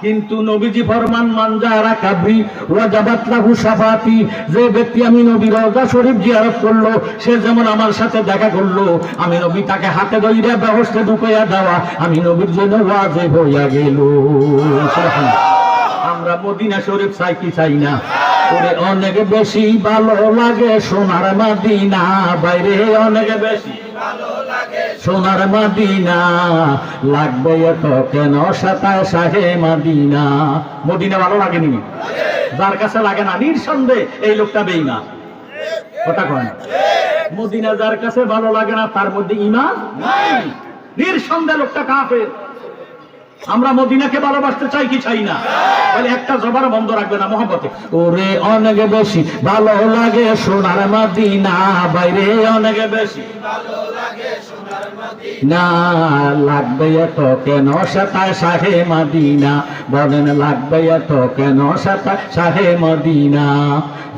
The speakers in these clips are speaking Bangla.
কিন্তু নবীজি ফরমান মান যারা কাবরি ওয়াজাবাত লাহু শাফাতি, যে ব্যক্তি আমি নবীর রওজা শরীফ জিয়ারত করলো সে যেমন আমার সাথে দেখা করলো, আমি নবী তাকে হাতে ধইরা ব্যবস্থা ঢুকাইয়া দেওয়া আমি নবীর জন্য ওয়াজিব হইয়া গেল। আমরা মদিনা শরীফ চাই কি চাই না? ওরে অনেক বেশি ভালো লাগে সোনার মদিনা, বাইরে অনেক বেশি ভালো লাগে সোনার মদিনা, লাগবে এত কেন সাতায় শাহে মদিনা। মদিনা ভালো লাগেনি? যার কাছে লাগে না নিঃসন্দেহে এই লোকটা বেঈমান। কথা কয় না? মদিনা যার কাছে ভালো লাগে না তার মধ্যে ঈমান নাই, নিঃসন্দেহে লোকটা কাফের। আমরা মদিনাকে ভালোবাসতে চাই কি চাই না? বলে একটা জবান বন্ধ রাখবে না মহব্বতে। ওরে অনেক বেশি ভালো লাগে সোনার মদিনা, বাইরে অনেক বেশি ভালো লাগে সোনার মদিনা, লাগবে এত কেন সাতায় শাহে মদিনা, বলেন লাগবে এত কেন সাতায় শাহে মদিনা।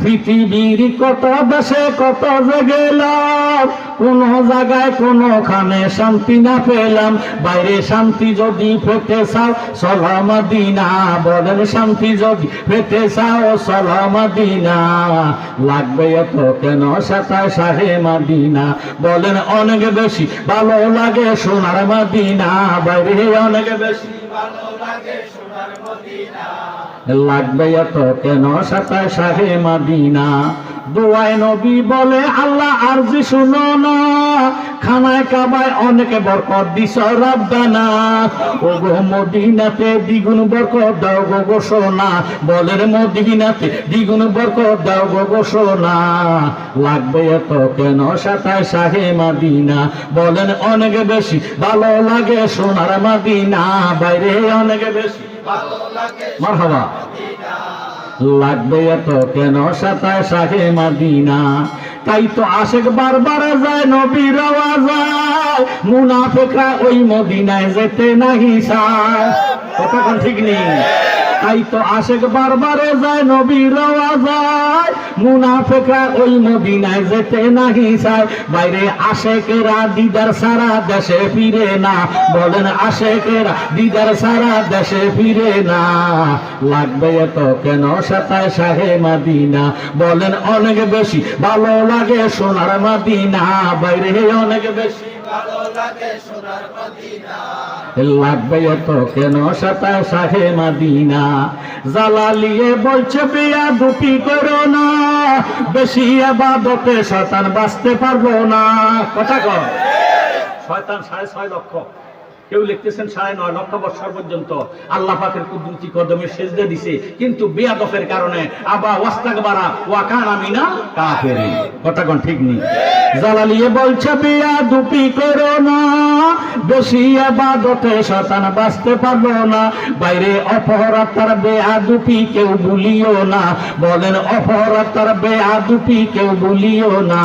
পৃথিবীর কত দেশে কত গেলাম, কোন জায়গায় কোনখানে শান্তি না পেলাম, বাইরে শান্তি যদি পেতে চাও চলো মদিনা, বলেন শান্তি যদি পেতে চাও চলো মদিনা, লাগবে এত কেন সাতায় শাহে মদিনা, বলেন অনেক বেশি ভালো লাগে সোনার মদিনা, বাইরে অনেক বেশি ভালো লাগে সোনার মদিনা, লাগবে এত কেন সাতায় শাহে মদিনা। দোয়ায় নবী বলে আল্লাহ আরজি শুনো না, খানায় কাবায় অনেক বরকত দিছ রব্বানা, ও গো মদিনাতে দ্বিগুণ বরকত দাও গো ঘোষণা, বলেন মদিনাতে দ্বিগুণ বরকত দাও গো ঘোষণা, লাগবে এত কেন সাতায় শাহে মদিনা, বলেন অনেক বেশি ভালো লাগে সোনার মদিনা, বাইরে অনেক বেশি ভালো লাগে মারহাবা, লাগবে এত কেন সাতায় শাহে মদিনা। তাই তো আশেক বারবার যায় নবীর যায়, মুনাফিকরা ওই মদিনায় যেতে নাহি চায়। কথা কোন ঠিক নেই? তাই তো আশেক বারবারে যায় নবীর যায়, মুনাফিকরা ওই মদিনায় যেতে নাহি চায়, বাইরে আশেকেরা দিদার সারা দেশে ফিরে না, বলেন আশেকেরা দিদার সারা দেশে ফিরে না, লাগবে এত কেন সাতায় শাহে মদিনা, বলেন অনেক বেশি ভালো লাগে সোনার মদিনা, বাইরে অনেক বেশি ভালো লাগে সোনার মদিনা, লাগবে এত কেন সাতায় শাহে মদিনা। জালালিয়ে বলছে বিয়া দুটি করো না, বেশি ইবাদতে শয়তান বাঁচতে পারবো না। কথা কয় শয়তান 6.5 লক্ষ, কেউ লিখতেছেন 9.5 লক্ষ বছর পর্যন্ত আল্লাহ পাকের কুদরতি কদমে সেজদা দিছে, কিন্তু বেয়াদতের কারণে আবা ওয়াস্তাকবারা ওয়া কানা মিনাল কাফিরিন। কথা কোন ঠিক নেই? জালালিয়ে বলছে বিয়া দুটি করো না, বেশি ইবাদতে শয়তান বাঁচতে পারবো না, বাইরে অপরাধতার বেয়াদুপি কেউ ভুলিও না, বলেন অপরাধতার বেয়াদুপি কেউ ভুলিও না,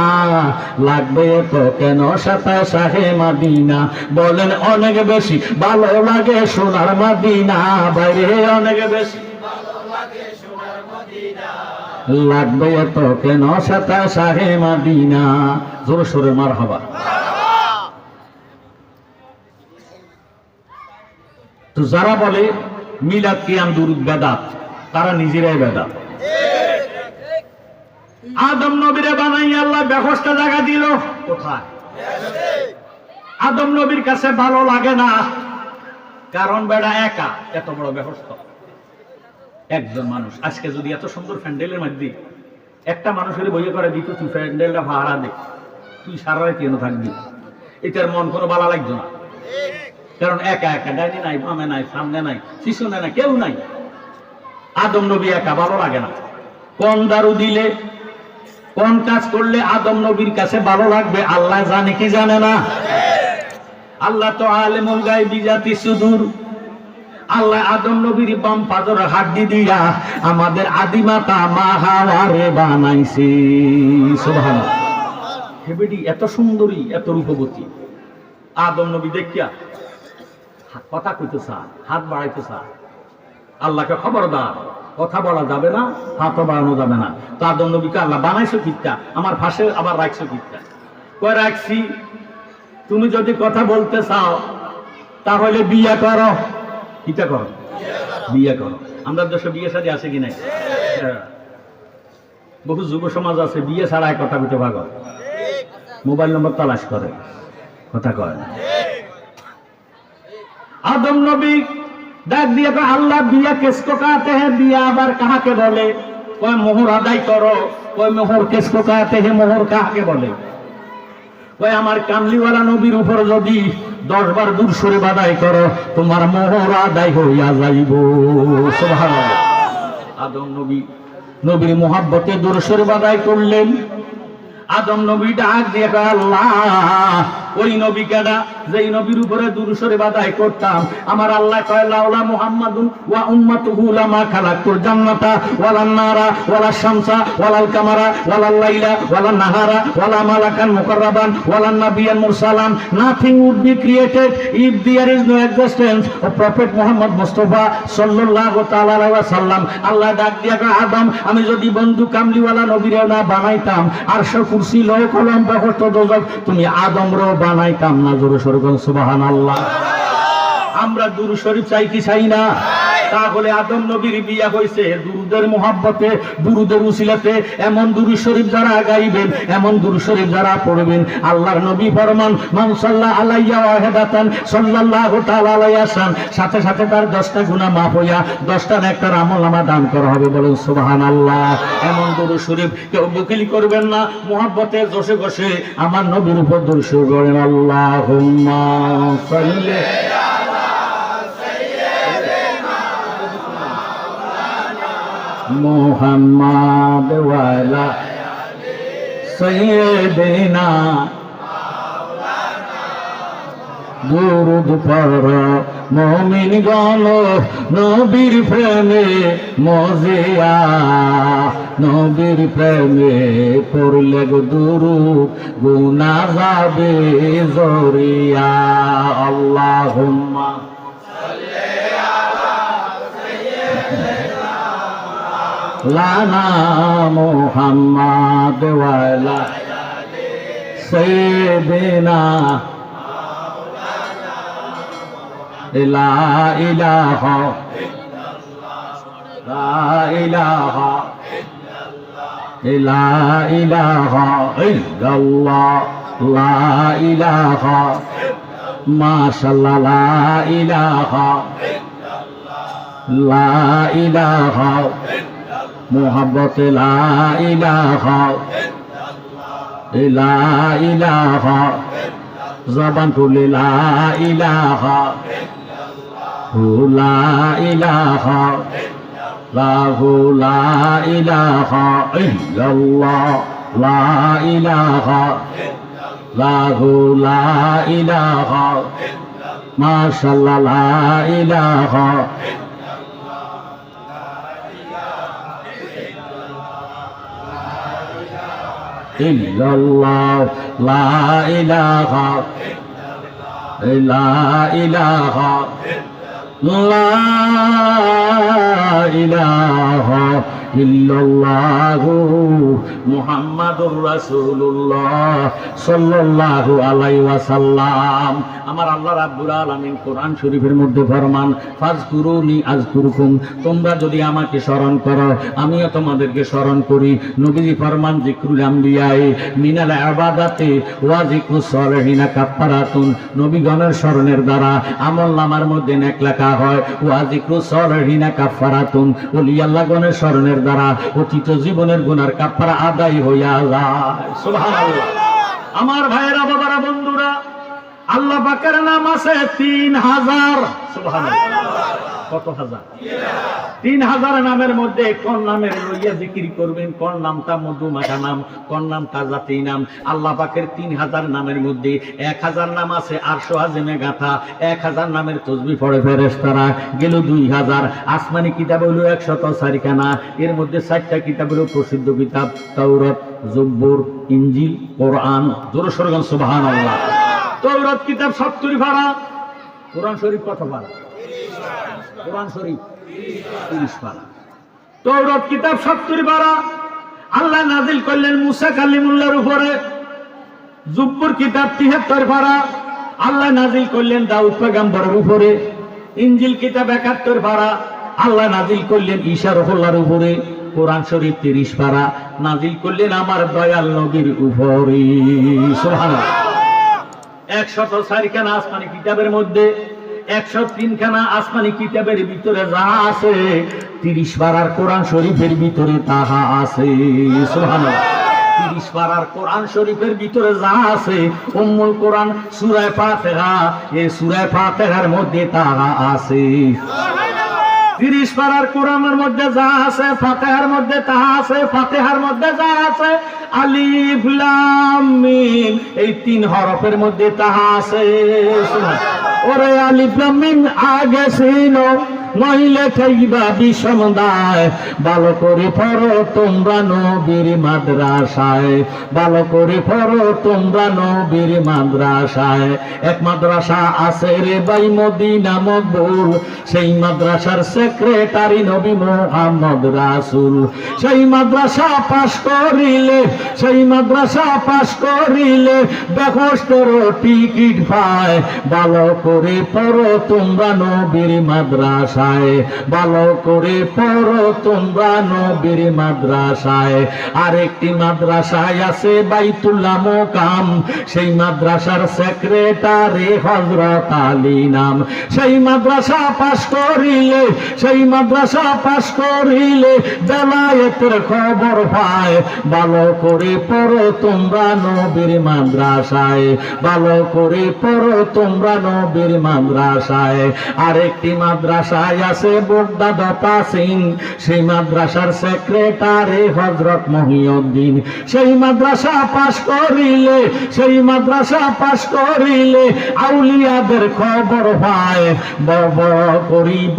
লাগবে তো কেন সাতায় শাহে মদিনা, বলেন অনেক বেশি ভালো লাগে সোনার মদিনা, বাইরে অনেক বেশি ভালো লাগে সোনার মদিনা, লাগবে তো কেন সাতায় শাহে মদিনা। জোরে সোরে মারহাবা। তো যারা বলে মিলাদ কিয়াম দুরূদ বেদাত, তারা নিজেরাই বেদাত। আদম নবীরে বানাই আল্লাহ ব্যবস্থা জায়গা দিল কোথায়? আদম নবীর কাছে ভালো লাগে না, কারণ বেড়া একা, এত বড় ব্যবস্থা একজন মানুষ। আজকে যদি এত সুন্দর প্যান্ডেলের মধ্যে একটা মানুষের বইয়ে করে দিত তুই প্যান্ডেলটা ভাড়া দে, তুই সারা রাত কেন থাকবি, এটার মন কোনো ভালো লাগতো না, কারণ একা একা, ডাইনি নাই, বামে নাই, সামনে নাই, পিছনে নাই, কেউ নাই। আদম নবী একা, ভালো লাগে না। কোন দারু দিলে কোন কাজ করলে আদম নবীর কাছে ভালো লাগবে আল্লাহ জানে কি জানে না? আল্লাহ তো আলেমুল গায়বি জাতি সুদূর। আল্লাহ আদম নবীর বাম পাজর হাড্ডি দিয়া আমাদের আদিমাতা মা হাওয়ারে বানাইছে। সুবহানাল্লাহ। হেবেডি এত সুন্দরী, এত রূপবতী আদম নবী দেখিয়া কথা কইতেছা, হাত বাড়াইতেছা, আল্লাহকে খবরদার, কথা বলা যাবে না, হাতও বাড়ানো যাবে না। তো আদম নবীকে আল্লাহ বানাইছো কিটা, আমার পাশে আবার রাখছো কিটা? কই রাখছি, তুমি যদি কথা বলতে চাও তাহলে বিয়ে করো। কিটা করো? বিয়ে করো। আমরা দেশে বিয়ে শাদী আছে কি নাই? বহু যুব সমাজ আছে বিয়ে ছাড়া কথা বলতে ভাগো, মোবাইল নম্বর তালাশ করে, কথা কয় না। আদম নবী ডাক দিয়ে কয়, আল্লাহ বিয়া কিসকো কাতে হ্যাঁ, বিয়া আবার কাহাকে বলে? কয় মোহর আদায় করো। কয় মোহর কিসকো কাতে হ্যাঁ, মোহর কাহাকে বলে? কয় আমার কামলিওয়ালা নবীর উপর যদি 10 বার দুরূদ আদায় করো তোমার মোহর আদায় হইয়া যাইব। সুবহানাল্লাহ। আদম নবীর মুহাব্বতে দুরূদ আদায় করলেন। আদম নবী ডাক দিয়ে কয়, আল্লাহ ওই নবী কেডা যেই নবীর উপরে দুরূদ আদায় করতাম? আমার আল্লাহ কয়, লাউলা মুহাম্মাদুন ওয়া উম্মাতুহু লামা খালাকতুল জান্নাতা ওয়ালান নারা ওয়ালা শামসা ওয়ালাল কামারা ওয়ালাল লাইলা ওয়ালান নাহারা ওয়ালা মালাকান মুকাররাবান ওয়ালান নাবিয়ান মুরসালান। Nothing would be created if there is no existence of prophet Muhammad Mustafa সাল্লাল্লাহু তাআলা আলাইহি ওয়াসাল্লাম। আল্লাহ ডাক দিয়া কয়, আদম আমি যদি বন্ধু কামলিওয়ালা নবীরে না বানাইতাম আরশ কুরসি লৌহ কলম বহস্ত দোজখ তুমি আদমরও বানাইতাম না। জোরে সরে বলুন সুবহানাল্লাহ। আমরা দুরূদ শরীফ চাই কি চাই না? তাহলে আদম নবীর বিয়া হইছে দুরুদের মুহাব্বতে, দুরুদের উসিলাতে। এমন দুরূদ শরীফ যারা গাইবেন, এমন দুরূদ শরীফ যারা পড়বেন, আল্লাহর নবী ফরমান মান সাল্লা আলাইয়া ওয়াহিদাতান সাল্লাল্লাহু তাআলা আলাইহি ওয়াসাল্লাম, সাথে সাথে তার 10টা গুনাহ মাফ হইয়া 10টা নেককার আমলনামা দান করা হবে। বলুন সুবহানাল্লাহ। এমন দুরূদ শরীফ কেউ বকিলি করবেন না, মুহাব্বতে জোশে বসে আমার নবীর উপর দুরূদ শরীফ পড়েন। আল্লাহুম্মা সাল্লি মুহাম্মাদ ওয়ালা সাইয়্যিদিনা। দুরূদ পড়ো মুমিনগণ নবীর প্রেমে মজিয়া, নবীর প্রেমে পড়লে গো দুরূদ গুনাহ যাবে জরিয়া। আল্লাহুম্মা লানা মুহাম্মাদ ওয়ালা সাইয়্যিদিনা। লা ইলাহা লা ইলাহা লা ইলাহা ইল্লাল্লাহ লা ইলাহা মাশাআল্লাহ লা ইলাহা লা ইলাহা মুহাব্বতে লা ইলাহা লা ইলাহা জবান খুলে লা ইলাহা লা ইলাহা লাহু লা ইলাহা ইল্লাল্লাহ লা ইলাহা লাহু লা ইলাহা মাশাআল্লাহ লা ইলাহা ইল্লাল্লাহ লা ইলাহা লা ইলাহা লা ইলাহা ইল্লাল্লাহু মুহাম্মাদুর রাসূলুল্লাহ সাল্লাল্লাহু আলাইহি ওয়াসাল্লাম। আমার আল্লাহ রাব্বুল আলামিন কোরআন শরীফের মধ্যে ফরমান ফাজকুরুনি আযকুরকুম, তোমরা যদি আমাকে স্মরণ করো আমিও তোমাদেরকে স্মরণ করি। নবীজি ফরমান যিকরুল আমবিয়ায়ে মিনাল ইবাদাতি ওয়া যিকরুস সালিহিনা কাফারাতুন, নবীগণের স্মরণের দ্বারা আমলনামার মধ্যে নেক লেখা হয়। ওয়া যিকরুস সালিহিনা কাফারাতুন, ওলি আল্লাহগণের স্মরণের দ্বারা অতীত জীবনের গুনার কাফারা আদায় হইয়া যায়। সুবহানাল্লাহ। আমার ভাইয়েরা, বাবারা, বন্ধুরা, আল্লাহ পাকের নাম আছে 3000। সুবহানাল্লাহ। কত হাজার? 3000 নামের মধ্যে কোন নামের লইয়া জিকির করবেন, কোন নামটা মধুমাখা নাম, কোন নামটা জাতি নাম? আল্লাহ পাকের 3000 নামের মধ্যে 1000 নাম আছে আরশ আজিমে গাঁথা। 1000 নামের তাসবিহ পড়ে ফেরেশতারা গেল 2000। আসমানি কিতাব হলো 104 খানা, এর মধ্যে 4টা কিতাব হলো প্রসিদ্ধ কিতাব তাওরাত, জব্বুর, ইনজিল, কোরআন। জোরে সোরে বলেন সুবহানাল্লাহ। তাওরাত কিতাব 70 পারা, কোরআন শরীফ কত পারা? কোরআন শরীফ 30 পারা। তাওরাত কিতাব 70 পারা আল্লাহ নাযিল করলেন মুসা কালিমুল্লাহর উপরে। জব্বুর কিতাব 73 পারা আল্লাহ নাযিল করলেন দাউদ পয়গম্বরের উপরে। ইনজিল কিতাব 71 পারা আল্লাহ নাজিল করলেন ঈশা রুহুল্লাহর উপরে কোরআন শরীফ 30 পারা নাজিল করলেন আমার দয়াল নবীর উপরে সুবহানাল্লাহ। 104 খানা আসমানি কিতাবের মধ্যে 103 খানা আসমানি কিতাবের ভিতরে যা আছে 30 পারার কোরআন শরীফের ভিতরে তাহা আছে সুবহানাল্লাহ। 30 পারার কোরআন শরীফের ভিতরে যা আছে উম্মুল কোরআন সূরা ফাতিহা, এই সূরা ফাতিহার মধ্যে তাহা আছে। 30 পারার কোরআনের মধ্যে যা আছে ফাতিহার মধ্যে তাহা আছে। ফাতিহার মধ্যে যা আছে আলিফ লাম মিম, এই 3 হরফের মধ্যে তাহা আছে। ওরে আলিফ লাম মিম আগে ছিল নইলে খাইবা বিষম দায়, ভালো করে পড়ো তোমরা নবীর মাদ্রাসায়, ভালো করে পড়ো তোমরা নবীর মাদ্রাসায়। এক মাদ্রাসা আছে রে ভাই মদিনা মকবুল, সেই মাদ্রাসার সেক্রেটারি নবী মুহাম্মদ রাসূল। সেই মাদ্রাসা পাশ করিলে, সেই মাদ্রাসা পাশ করিলে বেহস্তের টিকিট পায়, ভালো করে পড়ো তোমরা নবীর মাদ্রাসা, ভালো করে পড়ো তোমরা নবীর মাদ্রাসায়। আরেকটি মাদ্রাসায় আছে বাইতুল্লাহ মুকাম, সেই মাদ্রাসার সেক্রেটারি হযরত আলী নাম। সেই মাদ্রাসা পাশ করিলে, সেই মাদ্রাসা পাশ করিলে বেলায়েতের খবর পায়, ভালো করে পড়ো তোমরা নবীর মাদ্রাসায়, ভালো করে পড়ো তোমরা নবীর মাদ্রাসায়। আরেকটি মাদ্রাসা আছে বগদাদ পাসিং, সেই মাদ্রাসার সেক্রেটারি হযরত মহিউদ্দিন। সেই মাদ্রাসা পাশ করিলে, সেই মাদ্রাসা পাশ করিলে আউলিয়াদের খবর পায়, বাবা করিব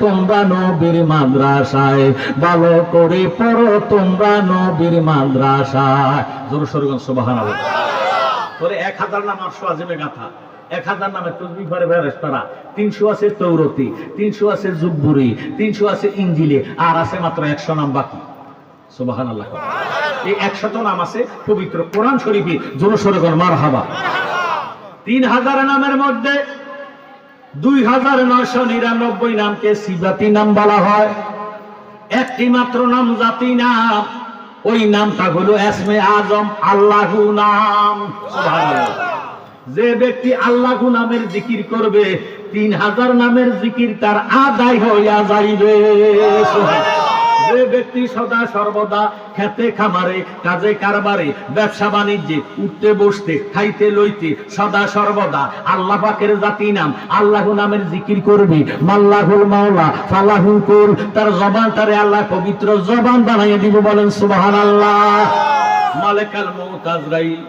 তোমরা নবীর মাদ্রাসায়, ভালো করে পড়ো তোমরা নবীর মাদ্রাসায়। জোরে সোরে সুবহানাল্লাহ। পরে 1000 নাম আরশ আজিমে গাথা, 1000 নামে তসবিহ পড়ে ফেরেশতারা, 300 আছে তৌরাতে, 300 আছে জুবুরে, 300 আছে ইনজিলে, আর আছে মাত্র 100 নাম বাকি। সুবহানাল্লাহ। এই 100 নাম আছে পবিত্র কোরআন শরীফে। জোরে সোরে মারহাবা। 3000 নামের মধ্যে 2999 নামকে সিফাতি নাম বলা হয়। একটি মাত্র নাম জাতি নাম, ওই নামটা হলো ইসমে আজম, আল্লাহু নাম। সুবহানাল্লাহ। যে ব্যক্তি আল্লাহু নামের জিকির করবে 3000 নামের জিকির তার আদায় হইয়া যাইবে। যে ব্যক্তি সদা সর্বদা খেতে খামারে কাজে কারবারে ব্যবসা বাণিজ্যে উঠতে বসতে খাইতে লইতে সদা সর্বদা আল্লাহ পাকের জাতি নাম আল্লাহু নামের জিকির করবে, মাল্লাহুল মাওলা ফালাহুল কুল, তার জবান তারে আল্লাহ পবিত্র জবান বানাইয়া দিব। বলেন সুবহানাল্লাহ। মালাকুল মউত আজরাইল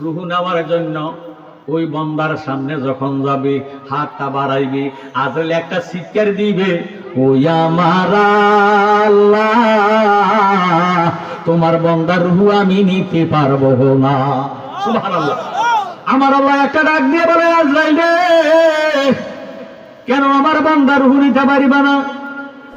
রূহ নেওয়ার জন্য ওই বান্দার সামনে যখন যাবে, হাতটা বাড়াইবে, আজরাইল একটা চিৎকার দিবে, ওই আমার আল্লাহ তোমার বান্দার রূহ আমি নিতে পারবো না। সুবহানাল্লাহ। আমার আল্লাহ একটা ডাক দিয়ে বলে, আজরাইল রে, কেন আমার বান্দার রূহ নিতে পারিবা না?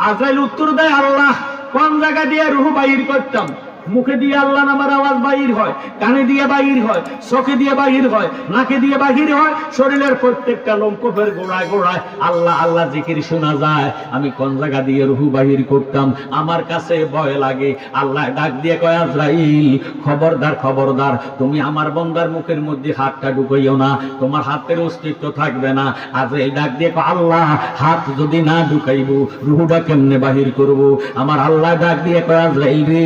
আজরাইল উত্তর দেয়, আল্লাহ কোন জায়গা দিয়ে রূহ বাইর করতাম? মুখে দিয়ে আল্লাহ নামের আওয়াজ বাহির হয়, কানে দিয়ে বাহির হয়, চোখে দিয়ে বাহির হয়, নাকে দিয়ে বাহির হয়, শরীরের প্রত্যেকটা লোমকূপের গোড়ায় গোড়ায় আল্লাহ আল্লাহ জিকির শোনা যায়। আমি কোন জায়গা দিয়ে রূহ বাহির করতাম? আমার কাছে ভয় লাগে। আল্লাহ ডাক দিয়ে কয়, আজরাইল খবরদার, খবরদার, তুমি আমার বান্দার মুখের মধ্যে হাতটা ঢুকাইও না, তোমার হাতের অস্তিত্ব থাকবে না। আজরাইল ডাক দিয়ে কয়, আল্লাহ হাত যদি না ঢুকাইব রূহটা কেমনে বাহির করব? আমার আল্লাহ ডাক দিয়ে কয়, আজরাইল রে,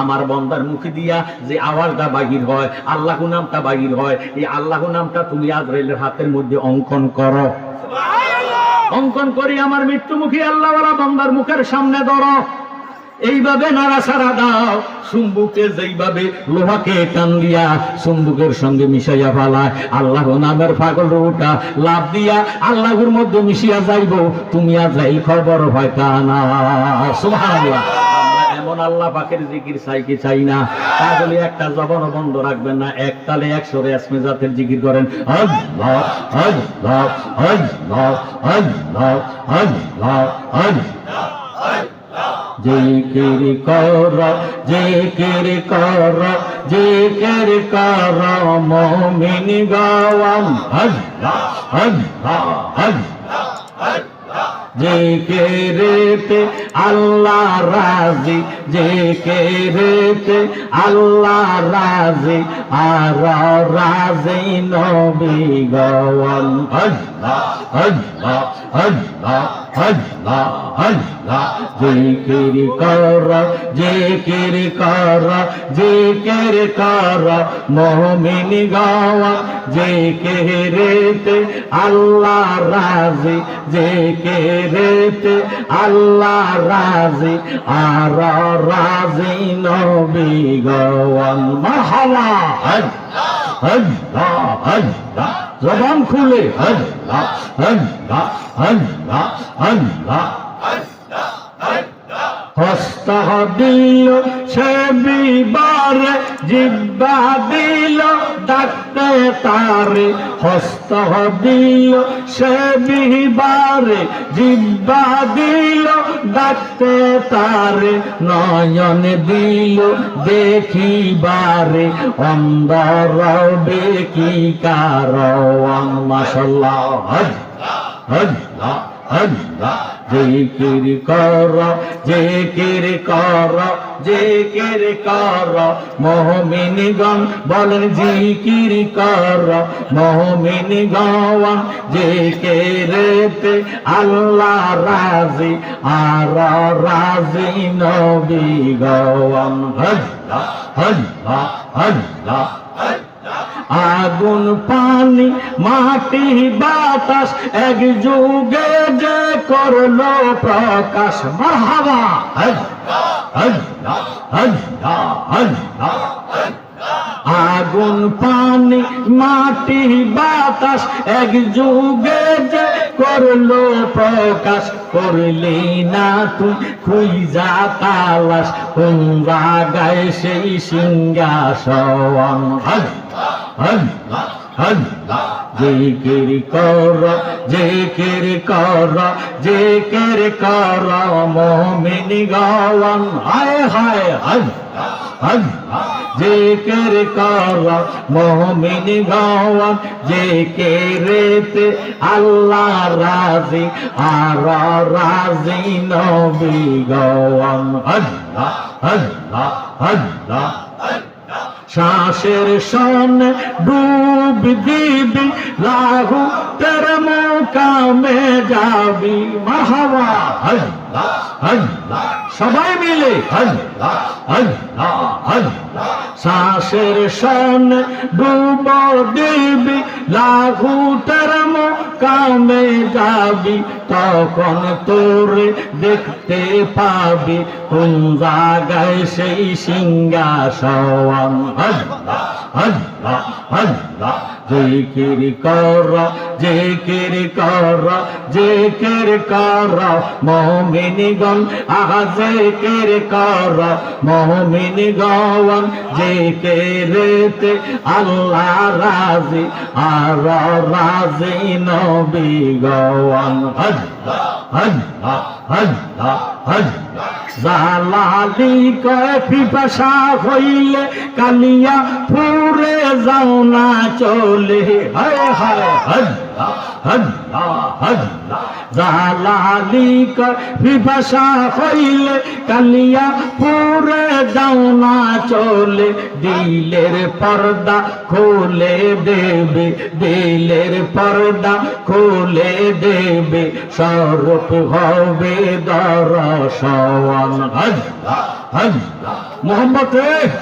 আমার বান্দার মুখে দিয়া যে আওয়াজটা বাহির হয়, আল্লাহু নামটা বাহির হয়, এই আল্লাহু নামটা তুমি আজরাইলের হাতের মধ্যে অঙ্কন করো। সুবহানাল্লাহ। অঙ্কন করি আমার মৃত্যুমুখী আল্লাহওয়ালা বান্দার মুখের সামনে ধরো, এইভাবে নাড়াচাড়া দাও। চুম্বুকে যেইভাবে লোহাকে টান দিয়া চুম্বুকের সঙ্গে মিশাইয়া ফেলায়, আল্লাহ নামের পাগল রূহটা লাভ দিয়া আল্লাহর মধ্যে মিশিয়া যাইব, তুমি আজরাইল খবর পাইতা না। সুবহানাল্লাহ। এমন আল্লাহ পাকের জিকির চাই কি চাই না? তাহলে একটা জবান বন্ধ রাখবেন না, এক তালে 100 ইসমে জাতের জিকির করেন। আল্লাহ আল্লাহ আল্লাহ আল্লাহ আল্লাহ আল্লাহ। জিকির কর, জিকির কর, জিকির কর মুমিন গাওয়াম। আল্লাহ আল্লাহ আল্লাহ আল্লাহ। জিকিরেতে আল্লাহ রাজি, জিকিরেতে আল্লাহ রাজি, আর রাজি নবী গওয়ান। আল্লাহ আল্লাহ আল্লাহ আল্লাহ আল্লাহ, জিকির কর জিকির কর জিকির কর মুমিন গওয়ান। জিকিরেতে আল্লাহ রাজি, জিকিরেতে আল্লাহ রাজি, আর রাজি নবী গওয়ান। মারহাবা আল্লাহ আল্লাহ, জবান খুলে আল্লাহ আল্লাহ আল্লাহ আল্লাহ। হস্ত দিল সে বিবারে, জিব্বা দিল ডাকতে তারে। হস্ত দিল সে বিবারে, জিব্বা দিল ডাকতে তারে। নয়ন দিল দেখিবারে, অন্ধর বেকি কারণ। মাশাআল্লাহ আল্লাহ আল্লাহ, জিকির কর জিকির কর জিকির কর মুমিনগণ বলেন জিকির কর মুমিন গওয়ান। জিকিরেতে আল্লাহ রাজি, আর রাজি নবী গওয়ান। আল্লাহ আল্লাহ আল্লাহ, আগুন পানি মাটি বাতাস এক যুগে যে করলো প্রকাশ। মারহাবা আল্লাহ আল্লাহ আল্লাহ আল্লাহ। আগুন পানি মাটি বাতাস এক যুগে যে করলো প্রকাশ। করলি না তুই খুঁজা তালাশ, কোন জায়গায় সেই সিংহাসন। আল্লাহ আল্লাহ, জিকির কর জিকির কর জিকির কর মুমিন গওয়ান। হায় হায় আল্লাহ আল্লাহ, জিকির কর মুমিন গওয়ান। জিকিরেতে আল্লাহ রাজি, আর রাজি নবী গওয়ান। আল্লাহ আল্লাহ আল্লাহ, শ্বাসের সনে ডুব দিবি, লাহু তের মুকামে যাবি। মারহাবা আল্লাহ আল্লাহ, সবাই মিলে আল্লাহ আল্লাহ আল্লাহ। শ্বাসের সনে ডুব দিবি, লাহু তের মুকামে যাবি। তখন তোরে দেখতে পাবি, কোন জায়গায় সেই সিংহাসন। আল্লাহ আল্লাহ আল্লাহ, জিকির কর জিকির কর জিকির কর মুমিনগণ। আহা জিকির কর মুমিন গওয়ান। জিকিরেতে আল্লাহ রাজি, আর রাজি নবী গওয়ান। আল্লাহ আল্লাহ আল্লাহ আল্লাহ, জালালি কয় পিপাসা হইলে কালিয়া পুরে যাও না চলে। হায় হায় আল্লাহ আল্লাহ আল্লাহ, জালালি কয় পিপাসা হইলে কালিয়া পুরে যাও না চলে। দিলের পর্দা খুলে দেবে, দিলের পর্দা খুলে দেবে, স্বরূপ হবে দর্শন। আল্লাহ আল্লাহ, মোহাম্মদ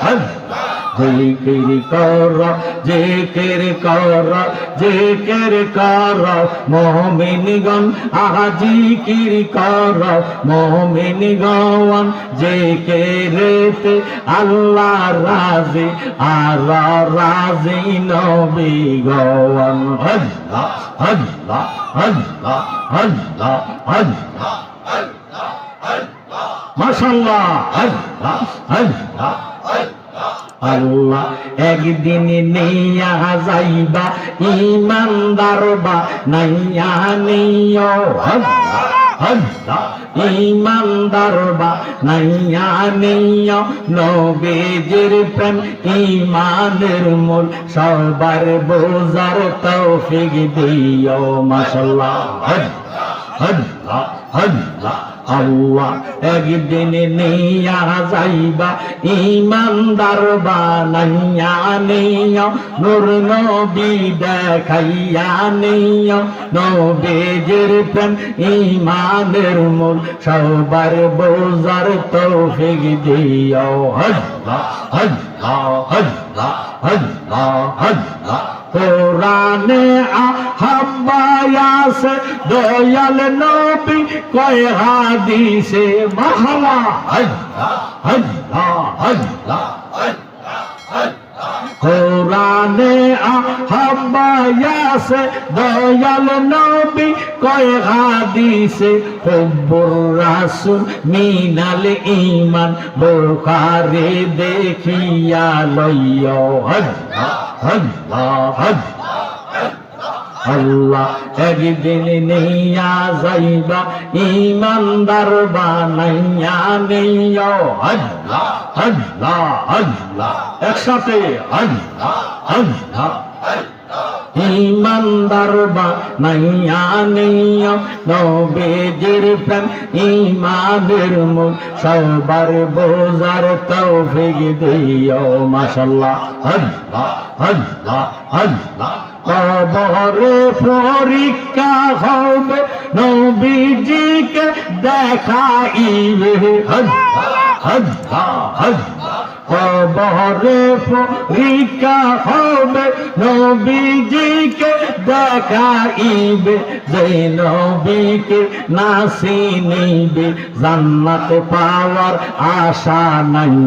আল্লাহ। জিকির কর জিকির কর জিকির কর মুমিনগণ। আহা জিকির কর মুমিন গওয়ান। জিকিরেতে আল্লাহ রাজি, আর রাজি নবী গওয়ান। আল্লাহ আল্লাহ আল্লাহ আল্লাহ আল্লাহ, মাশাআল্লাহ আল্লাহ আল্লাহ আল্লাহ। একদিন নিয়া যাইবা ইমানদার বা নাইয়া নিও। আল্লাহ আল্লাহ, ইমানদার বা নাইয়া নিও। নবীজির প্রেম ইমানের মূল, সবার বোঝার তৌফিক দিও। মাশাআল্লাহ আল্লাহ আল্লাহ আল্লাহ একদিন নিয়া যাইবা ইমানদার বানাইয়া নিয়া নূর নবী দেখাইয়া নিয়া নবীর প্রেম ইমানের মূল সবার বোঝার তৌফিক দিও আল্লাহ আল্লাহ আল্লাহ আল্লাহ আল্লাহ কোরআনে আহাবায়াসে দয়াল নবী কয় হাদিসে মারহাবা আল্লাহ আল্লাহ আল্লাহ কোরআনে আহাবায়াসে দয়াল নবী কয় হাদিসে হুব্বুর রাসূল মিনাল ঈমান বুখারী দেখিয়া লইও আল্লাহ আল্লাহ আল্লাহ একদিন নিয়া যাইবা ইমানদার বানাইয়া নিও আল্লাহ আল্লাহ আল্লাহ একসাথে আল্লাহ আল্লাহ ইমানদার বানাইয়া নিও নবীর প্রেম ইমানের মূল সবার বোঝার তৌফিক দিও মাশাআল্লাহ আল্লাহ আল্লাহ আল্লাহ কবরে পরীক্ষা হবে নবীজিকে দেখাইবে আল্লাহ আল্লাহ আল্লাহ কবরে পরীক্ষা হবে নবীজিকে দেখাইবে যে নবীকে না চিনিবে জান্নাত পাওয়ার আশা নাই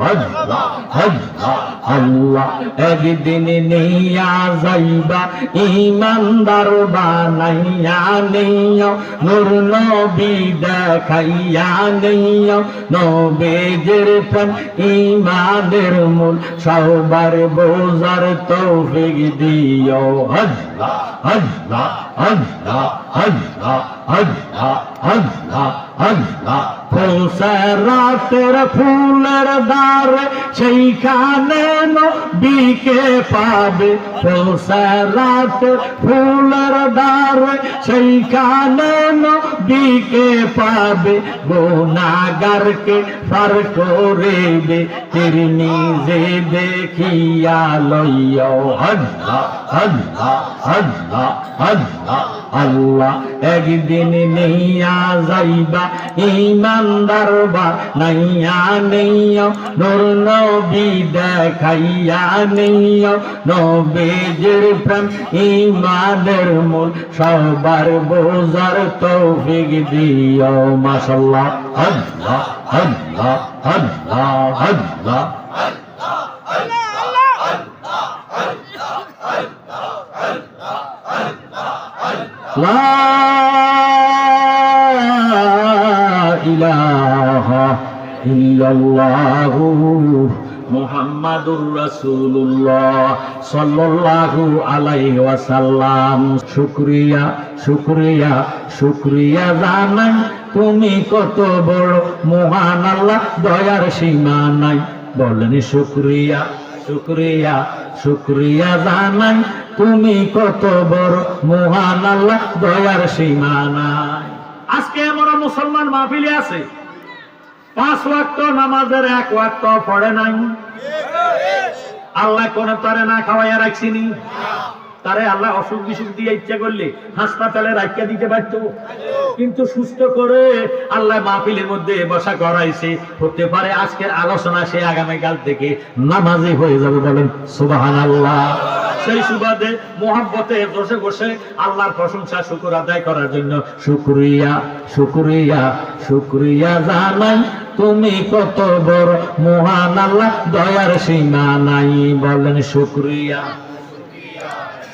আল্লাহ আল্লাহ আল্লাহ একদিন নিয়া যাইবা ইমানদার বানাইয়া নিও নূর নবী দেখাইয়া নিও নবীর প্রেম ইমানের মূল সবার বোঝার তৌফিক দিও আল্লাহ আল্লাহ আল্লাহ আল্লাহ আল্লাহ আল্লাহ আল্লাহ ফুলসরাতের ফুলের দ্বারে সেইখানে নবীকে পাবে ফুলসরাতের ফুলের দ্বারে সেইখানে নবীকে পাবে গুনাহগারকে পার করিবে তিরমিজি দেখিয়া লইও আল্লাহ আল্লাহ আল্লাহ আল্লাহ আল্লাহ একদিন নিয়া যাইবা ইমানদার বানাইয়া নিও নূর নবী দেখাইয়া নিও নবীর প্রেম ইমানের মূল সবার বোঝার তৌফিক দিও মাশাআল্লাহ আল্লাহ আল্লাহ আল্লাহ আল্লাহ লা ইলাহা ইল্লাল্লাহু মুহাম্মাদুর রাসূলুল্লাহ সাল্লাল্লাহু আলাইহি ওয়াসাল্লাম শুকরিয়া শুকরিয়া শুকরিয়া জানাই তুমি কত বড় মহান আল্লাহ দয়ার সীমা নাই বলেন শুকরিয়া শুকরিয়া শুকরিয়া জানাই তুমি কত বড় মহান আল্লাহ দয়ার সীমা নাই আজকে এমন মুসলমান মাহফিলে আছে 5 ওয়াক্ত নামাজের 1 ওয়াক্ত পড়ে নাই আল্লাহ কোন তারে না খাওয়াইয়া রাখছিনি তারে আল্লাহ অসুখ বিসুখ দিয়ে ইচ্ছা করলে হাসপাতালে রাখিয়া দিতে পারতো কিন্তু সুস্থ করে আল্লাহ মাহফিলের মধ্যে বসা করাইছে হতে পারে আজকের আলোচনা সে আগামীকাল থেকে নামাজি হয়ে যাবে বলেন সুবহানাল্লাহ সেই সুবাদে মোহাব্বতে বসে বসে আল্লাহর প্রশংসা শুকর আদায় করার জন্য শুকরিয়া শুকরিয়া শুকরিয়া জানাই তুমি কত বড় মহান আল্লাহ দয়ার সীমা নাই বলেন শুকরিয়া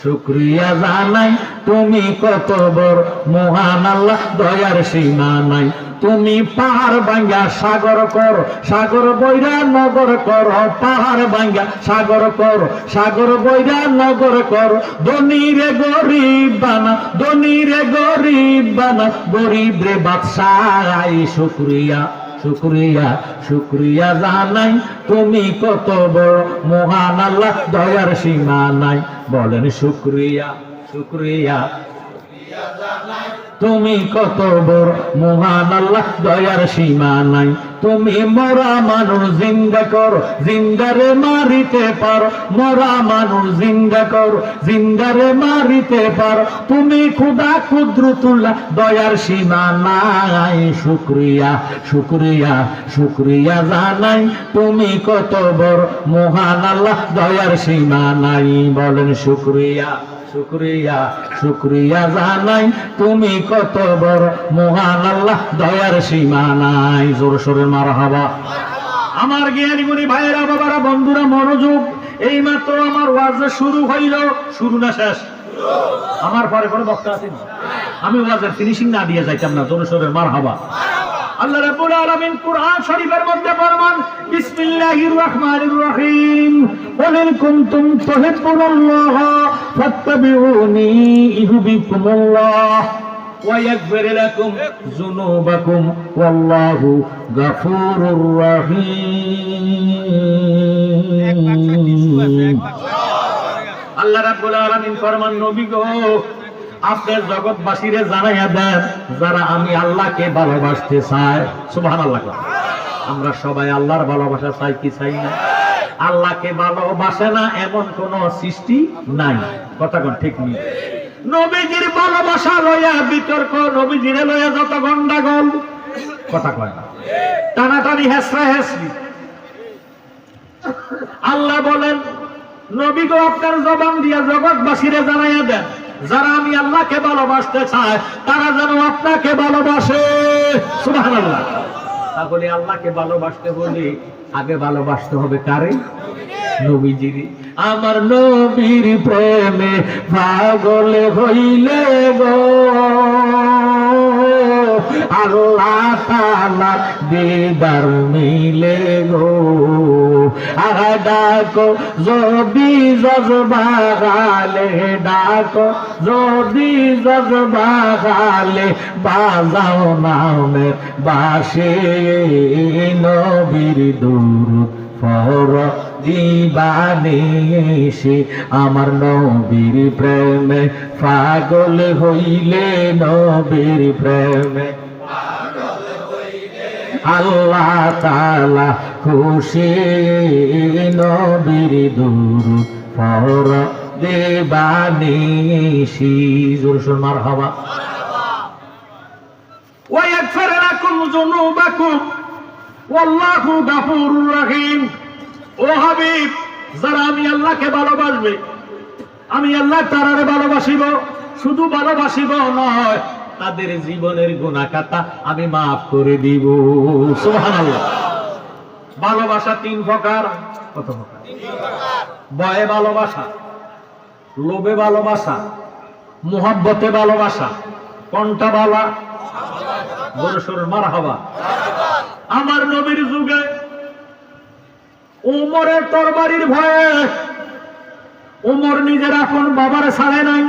শুকরিয়া জানাই তুমি কত বড় মহান আল্লাহ দয়ার সীমা নাই তুমি পাহাড় ভাঙ্গা সাগর কর সাগর বৈরা নগর কর পাহাড় ভাঙ্গা সাগর কর সাগর বৈরা নগর কর ধনী রে গরিব বানা ধনী রে গরিব বানা গরিব রে বাদশাহ শুকরিয়া শুকরিয়া শুকরিয়া জানাই তুমি কত বড় মহান আল্লাহ দয়ার সীমা নাই বলেন শুকরিয়া শুকরিয়া শুকরিয়া জানাই তুমি কত বড় মহান আল্লাহ, দয়ার সীমা নাই। তুমি মরা মানুষ জিন্দা করো, জিন্দারে মারিতে পারো। মরা মানুষ জিন্দা করো, জিন্দারে মারিতে পারো। তুমি খুদা কুদরতুল্লাহ, দয়ার সীমা নাই। শুকরিয়া শুকরিয়া শুকরিয়া জানাই, তুমি কত বড় মহান আল্লাহ, দয়ার সীমা নাই। বলেন শুকরিয়া শুকরিয়া শুকরিয়া জানাই, তুমি কত বড় মহান আল্লাহ, দয়ার সীমা নাই। জোর সোরে মারহাবা। আমার জ্ঞানী গুণী ভাইয়েরা, বাবারা, বন্ধুরা, মনোযোগ। এই মাত্র আমার ওয়াজ শুরু হইল। শুরু না শেষ? আমার পরে কোনো বক্তা আছে? আমি ওয়াজের ফিনিশিং না দিয়ে যাইতাম না। জোর সোরে মারহাবা। আল্লাহ রাব্বুল আলামিন কুরআন শরীফের মধ্যে ফরমান, বিসমিল্লাহির রাহমানির রহিম, কুল ইন কুনতুম তুহিব্বুনাল্লাহ ফাত্তাবিউনি ইউহিব্বুকুমুল্লাহ ওয়া ইয়াগফির লাকুম যুনুবাকুম ওয়াল্লাহু গফুরুর রহিম। আল্লাহ রাব্বুল আলামিন ফরমান, নবী গো, আপনার জগৎবাসীরে জানাইয়া দেন, যারা আমি আল্লাহকে ভালোবাসতে চায়। সুবহানাল্লাহ। আমরা সবাই আল্লাহর ভালোবাসা চাই কি চাই না? আল্লাহকে ভালোবাসে না এমন কোন সৃষ্টি নাই। কথা কোন ঠিক নেই? নবীজির ভালোবাসা লইয়া বিতর্ক, নবীজিরে লইয়া যত গন্ডাগোল, কথা কয় না, টানাটানি, হেসরা হেসরি। আল্লাহ বলেন, নবী গো, আপনার জবান দিয়া জগৎবাসীরে জানাইয়া দেন, যারা আমি আল্লাহকে ভালোবাসতে চায় তারা যেন আপনাকে ভালোবাসে। সুবহানাল্লাহ। তাহলে আল্লাহকে ভালোবাসতে হলে আগে ভালোবাসতে হবে কারে? নবীজির। আমার নবীর প্রেমে পাগল হইলে গো, আল্লাহ তাআলা দিদার মিলে গো। আহা ডাকো যদি জজবাগালে, ডাকো যদি জজবাগালে, বাজাও নামের বাসে নবীর দুরূদ পড় দিবানিশি। আমার নবীর প্রেমে পাগল হইলে, নবীর প্রেমে আল্লাহ তাআলা খুশি, নবীর দুরূদ পড় দিবানিশি। জোর সোরে মারহাবা। ওয়া ইয়াগফির লাকুম যুনুবাকুম ওয়াল্লাহু গফুরুর রহিম। ও হাবিব, যারা আমি আল্লাহকে ভালোবাসবে, আমি আল্লাহ তাআলারে ভালোবাসিব, শুধু ভালোবাসিব নয়, তাদের জীবনের গুনাহ খাতা আমি মাফ করে দিব। সুবহানাল্লাহ। ভালোবাসা তিন প্রকার। কত প্রকার? ভয়ে ভালোবাসা, লোভে ভালোবাসা, মুহাব্বতে ভালোবাসা। কোনটা বালা? জোরে সোরে মারহাবা। আমার নবীর যুগে উমরের তরবারির ভয়ে উমর নিজের আপন বাবার ছাড়ে নাই,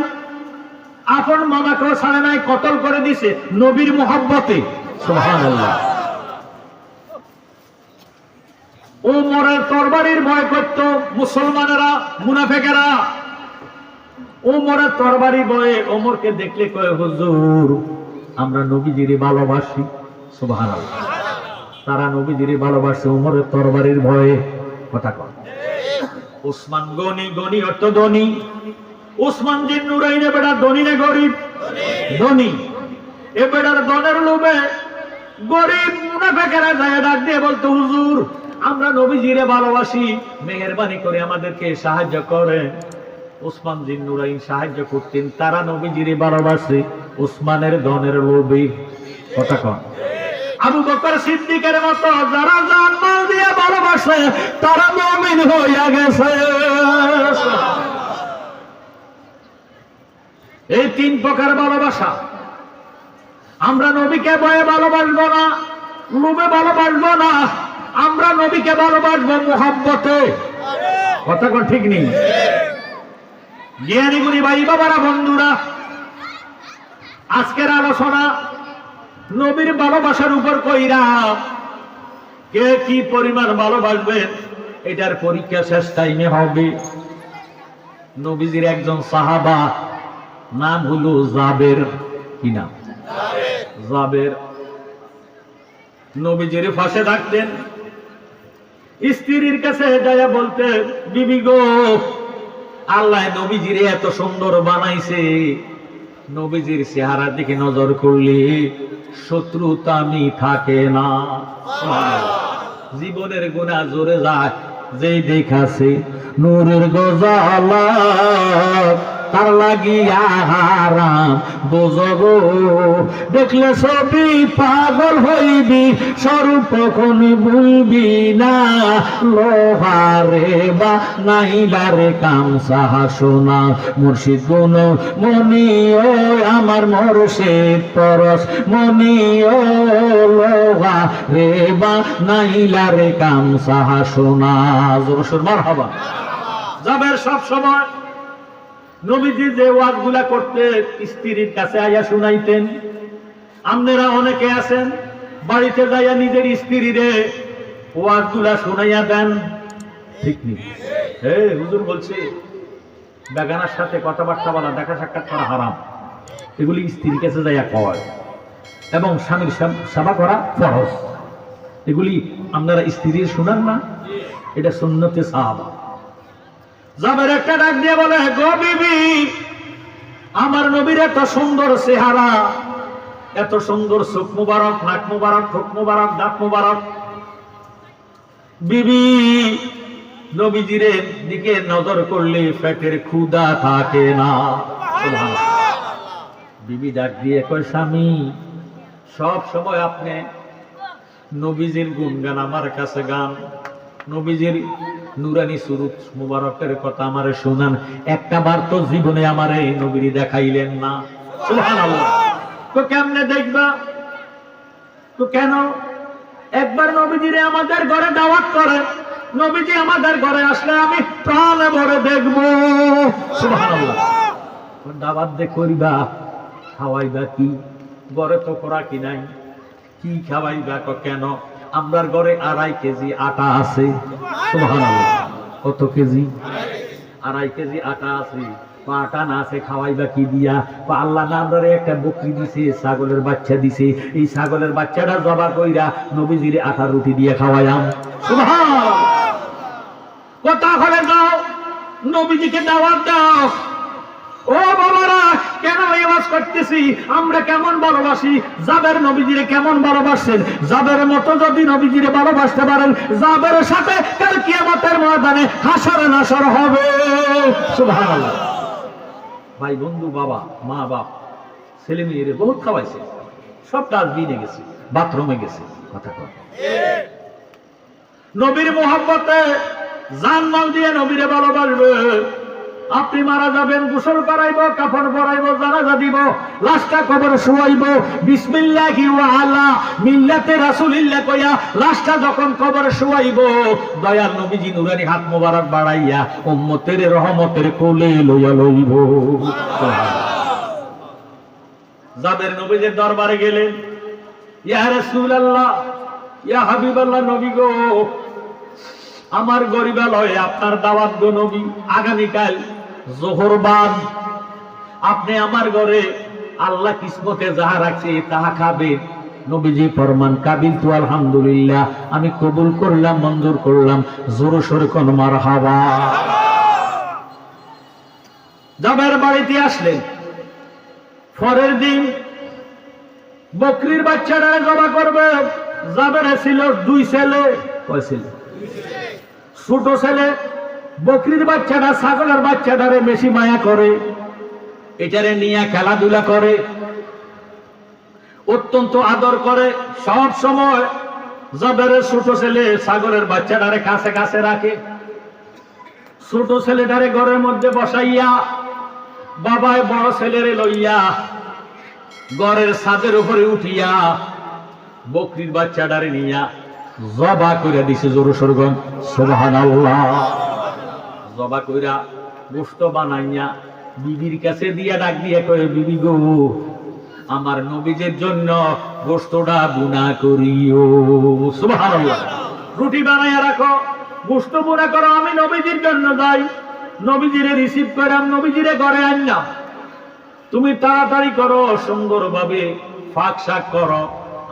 আপন মামাকেও ছাড়ে নাই, কতল করে দিছে নবীর মুহাব্বতে। সুবহানাল্লাহ। উমরের তরবারির ভয় করত মুসলমানেরা, মুনাফিকেরা। উমরের তরবারি ভয়ে ওমরকে দেখলে কয়, হুজুর, আমরা নবীজিরে ভালোবাসি। সুবহানাল্লাহ। তারা নবীজিরে ভালোবাসে উমরের তরবারির ভয়ে। কথা কয়। উসমান গনি, গনি অর্থ ধনী। উসমান জিন নুরাইনে বেটা ধনী না গরিব? ধনী। এ বেটার ধনের লোভে গরিব মুনাফিকেরা যায় ডাক দিয়ে বলতো, হুজুর, আমরা নবীজিরে ভালোবাসি, মেহেরবানি করে আমাদেরকে সাহায্য করেন। উসমান জিন নুরাইন সাহায্য করতেন। তারা নবীজিরে ভালোবাসে উসমানের ধনের লোভে। কথা কয়। আবু বকর সিদ্দিকের মতো যারা জান মাল দিয়ে ভালোবাসে তারা মুমিন হইয়া গেছে। এই তিন প্রকার ভালোবাসা। আমরা নবীকে ভয়ে ভালোবাসবো না, লোভে ভালোবাসবো না, আমরা নবীকে ভালোবাসবো মুহাব্বতে। কথা কোন ঠিক নেই? জ্ঞানী গুণী ভাই বাবারা, বন্ধুরা, আজকের আলোচনা নবীর ভালোবাসার উপর কইরা। কে কি পরিমাণ ভালোবাসবেন এটার পরীক্ষা শেষ টাইমে হবে। নবীজির একজন সাহাবা, নাম হলো জাবের। কি নাম? জাবের নবীজির পাশে থাকতেন, স্ত্রীর কাছে যাইয়া বলতে, বিবি গো, আল্লাহ নবীজিরে এত সুন্দর বানাইছে, নবীজির চেহারার দিকে নজর করলে শত্রুতামি থাকে না। জীবনের গুনাহ জোরে যায়, যেই দেখাছে নূরের গজালা তার লাগিয়া হারাম বোঝগো, দেখলে সবই পাগল হইবি, স্বরূপ কখনই ভুলবি না, লোহারে বা নাইলারে কামসা সোনা, মুর্শিদ গুণ মনি ও আমার মুর্শিদ পরশ মনি ও, লোহা রে বা নাইলারে কামসা সোনা। জোরসোর মারহাবা। জাবের সব সময় নবীজি যে ওয়াজগুলা করতে স্ত্রীর কাছে আইয়া শুনাইতেন। আপনারা অনেকে আছেন বাড়িতে যাইয়া নিজের স্ত্রীরে ওয়াজগুলা শুনাইয়া দেন, ঠিক নেই? হুজুর বলছে বেগানার সাথে কথাবার্তা বলা, দেখা সাক্ষাৎ করা হারাম, এগুলি স্ত্রীর কাছে যাইয়া কয়, এবং স্বামীর সেবা করা ফরজ। এগুলি আপনারা স্ত্রীর শুনান না, এটা সুন্নতে সাহাবা। জাবের একটা ডাক দিয়ে বলে, গো বিবি, আমার নবীর এত সুন্দর চেহারা, এত সুন্দর চোখ মুবারক, নাক মুবারক, ঠোঁট মুবারক, দাঁত মুবারক, বিবি নবীজির দিকে নজর করলে পেটের ক্ষুধা থাকে না। বিবি ডাক দিয়ে কয়, স্বামী, সব সময় আপনি নবীজির গুণগান আমার কাছে গান, নবীজির নুরানি সুরুত মুবারকের কথা আমারে শোনান, একটা বার তো জীবনে আমারে নবীর দেখাইলেন না। সুবহানাল্লাহ। তো কেমনে দেখবা? তো কেন একবার নবীজিরে আমাদের ঘরে দাওয়াত করে, নবীজি আমাদের ঘরে আসলে আমি প্রাণে ভরে দেখব। সুবহানাল্লাহ। দাওয়াত দে করিবা, খাওয়াইবা কি? ঘরে তো করা কি নাই, কি খাওয়াইবা? কেন? আমরার ঘরে 2.5 কেজি আটা আছে। সুবহানাল্লাহ। কত কেজি? 2.5 কেজি আটা আছে। আটা না আছে, খাওয়াইবা কি দিয়া? আল্লাহ না আমরারে একটা বকরি দিছে, ছাগলের বাচ্চা দিছে, এই ছাগলের বাচ্চাটা জবা কইরা নবীজির আটা রুটি দিয়ে খাওয়াইলাম। সুবহানাল্লাহ। কথা হলে যাও, নবীজিকে দাওয়াত দাও। ও বাবারা, কেন এই ওয়াজ করতেছি? আমরা কেমন ভালোবাসি, জাবের নবীজিরে কেমন ভালোবাসেন। জাবের মতো যদি নবীজিরে ভালোবাসতে পারেন, জাবের সাথে কাল কিয়ামতের ময়দানে হাসর নাসর হবে। সুবহানাল্লাহ। ভাই বন্ধু, বাবা মা বাপ ছেলে মেয়েরে বহুত খাওয়াইছে, সব ডাস্টবিনে গেছে, বাথরুমে গেছে। কথা কর, নবীর মোহাব্বতে জান মাল দিয়ে নবীরে ভালোবাসবে। আপনি মারা যাবেন, গোসল করাইব, কাফন পরাইব, জানাজা দিব, লাশটা কবরে শুয়াইব, বিসমিল্লাহি ওয়া আলা মিল্লাতে রাসূলিল্লাহ কইয়া লাশটা যখন কবরে শুয়াইব, দয়াল নবীজি নুরানি হাত মোবারক বাড়াইয়া উম্মতের রহমতের কোলে লইয়া লইব। জাবের নবীজির দরবারে গেলেন, ইয়া রাসূলুল্লাহ, ইয়া হাবিবাল্লাহ, নবী গো, আমার গরিবালয়ে আপনার দাওয়াত গো নবী, আগামীকাল জোহর বাদ আপনি আমার ঘরে আল্লাহ কিসমতে যাহা রাখছে তাহা খাবেন। নবীজি ফরমান, কাবিল তু আলহামদুলিল্লাহ, আমি কবুল করলাম, মঞ্জুর করলাম। জোর সোরে কোন মারহাবা। জাবের বাড়িতে আসলেন, পরের দিন বকরির বাচ্চাটা জবা করবে। জাবের ছিল 2 ছেলে। কয় ছেলে? ছোট ছেলে বকরির বাচ্চাটা ছাগলের বাচ্চাটারে বেশি মায়া করে, এটারে নিয়ে খেলাধুলা করে, অত্যন্ত আদর করে। সব সময় জাবেরের ছোট ছেলে ছাগলের বাচ্চাটারে কাছে কাছে রাখে। ছোট ছেলেটারে ঘরের মধ্যে বসাইয়া বাবায় বড় ছেলেরে লইয়া ঘরের ছাদের উপরে উঠিয়া বকরির বাচ্চাটারে নিয়া জবা কইরা দিছে। জোরে সরগম সুবহানাল্লাহ। জবা কইরা গোশত বানাইয়া বিবির কাছে দিয়া ডাক দিয়া কয়, বিবি গো, আমার নবীজের জন্য গোশতটা বুনা করিও। সুবহানাল্লাহ। রুটি বানাইয়া রাখো, গোশত বুনা করো, আমি নবীজির জন্য যাই, নবীজিরে রিসিভ করাম, নবীজিরে ঘরে আনলাম। তুমি তাড়াতাড়ি করো, সুন্দরভাবে ফাঁক শাক করো,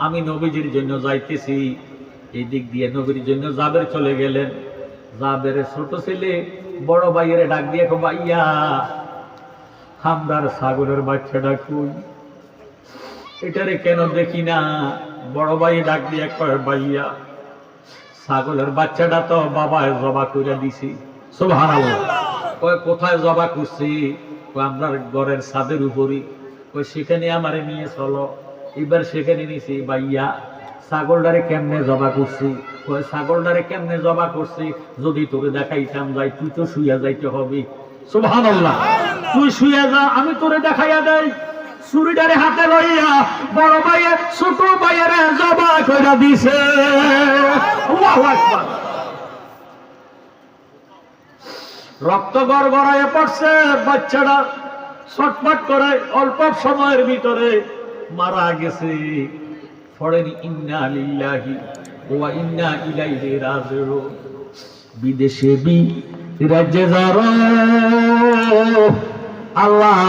আমি নবীজির জন্য যাইতেছি। এই দিক দিয়ে নবীর জন্য জাবের চলে গেলেন। জাবেরের ছোট ছেলে বড় ভাইয়ের ডাক দিয়ে কো, ভাইয়া আমরার ছাগলের বাচ্চাটা কই, এটারে কেন দেখি না? বড় ভাই ডাক দিয়ে কয়, ভাইয়া ছাগলের বাচ্চাটা তো বাবায় জবা করে দিছি। সুবহানাল্লাহ। কয় কোথায় জবা করছি? কয় আমরা ঘরের ছাদের উপরই। কয় সেখানে আমারে নিয়ে চলো। এবার সেখানে নিছি। ভাইয়া ছাগলটারে কেমনে জবা করছি? কয় ছাগলটারে কেমনে জবা করছি যদি তোরে দেখাইতাম যাই, তুই তো শুইয়া যাইতে হবে। সুবহানাল্লাহ। তুই শুইয়া যা, আমি তোরে দেখাইয়া দেই। ছুরিটারে হাতে লইয়া বড় ভাইয়ের ছোট ভাইয়ের জবা কইরা দিছে। আল্লাহু আকবার। রক্ত গড়গড়ায় পড়ছে, বাচ্চাটা ছটফট করে অল্প সময়ের ভিতরে মারা গেছে। পড়েনি ইন্না লিল্লাহি ওয়া ইন্না ইলাইহি রাজিউন। বিদেশে বিরাজে যারা আল্লাহ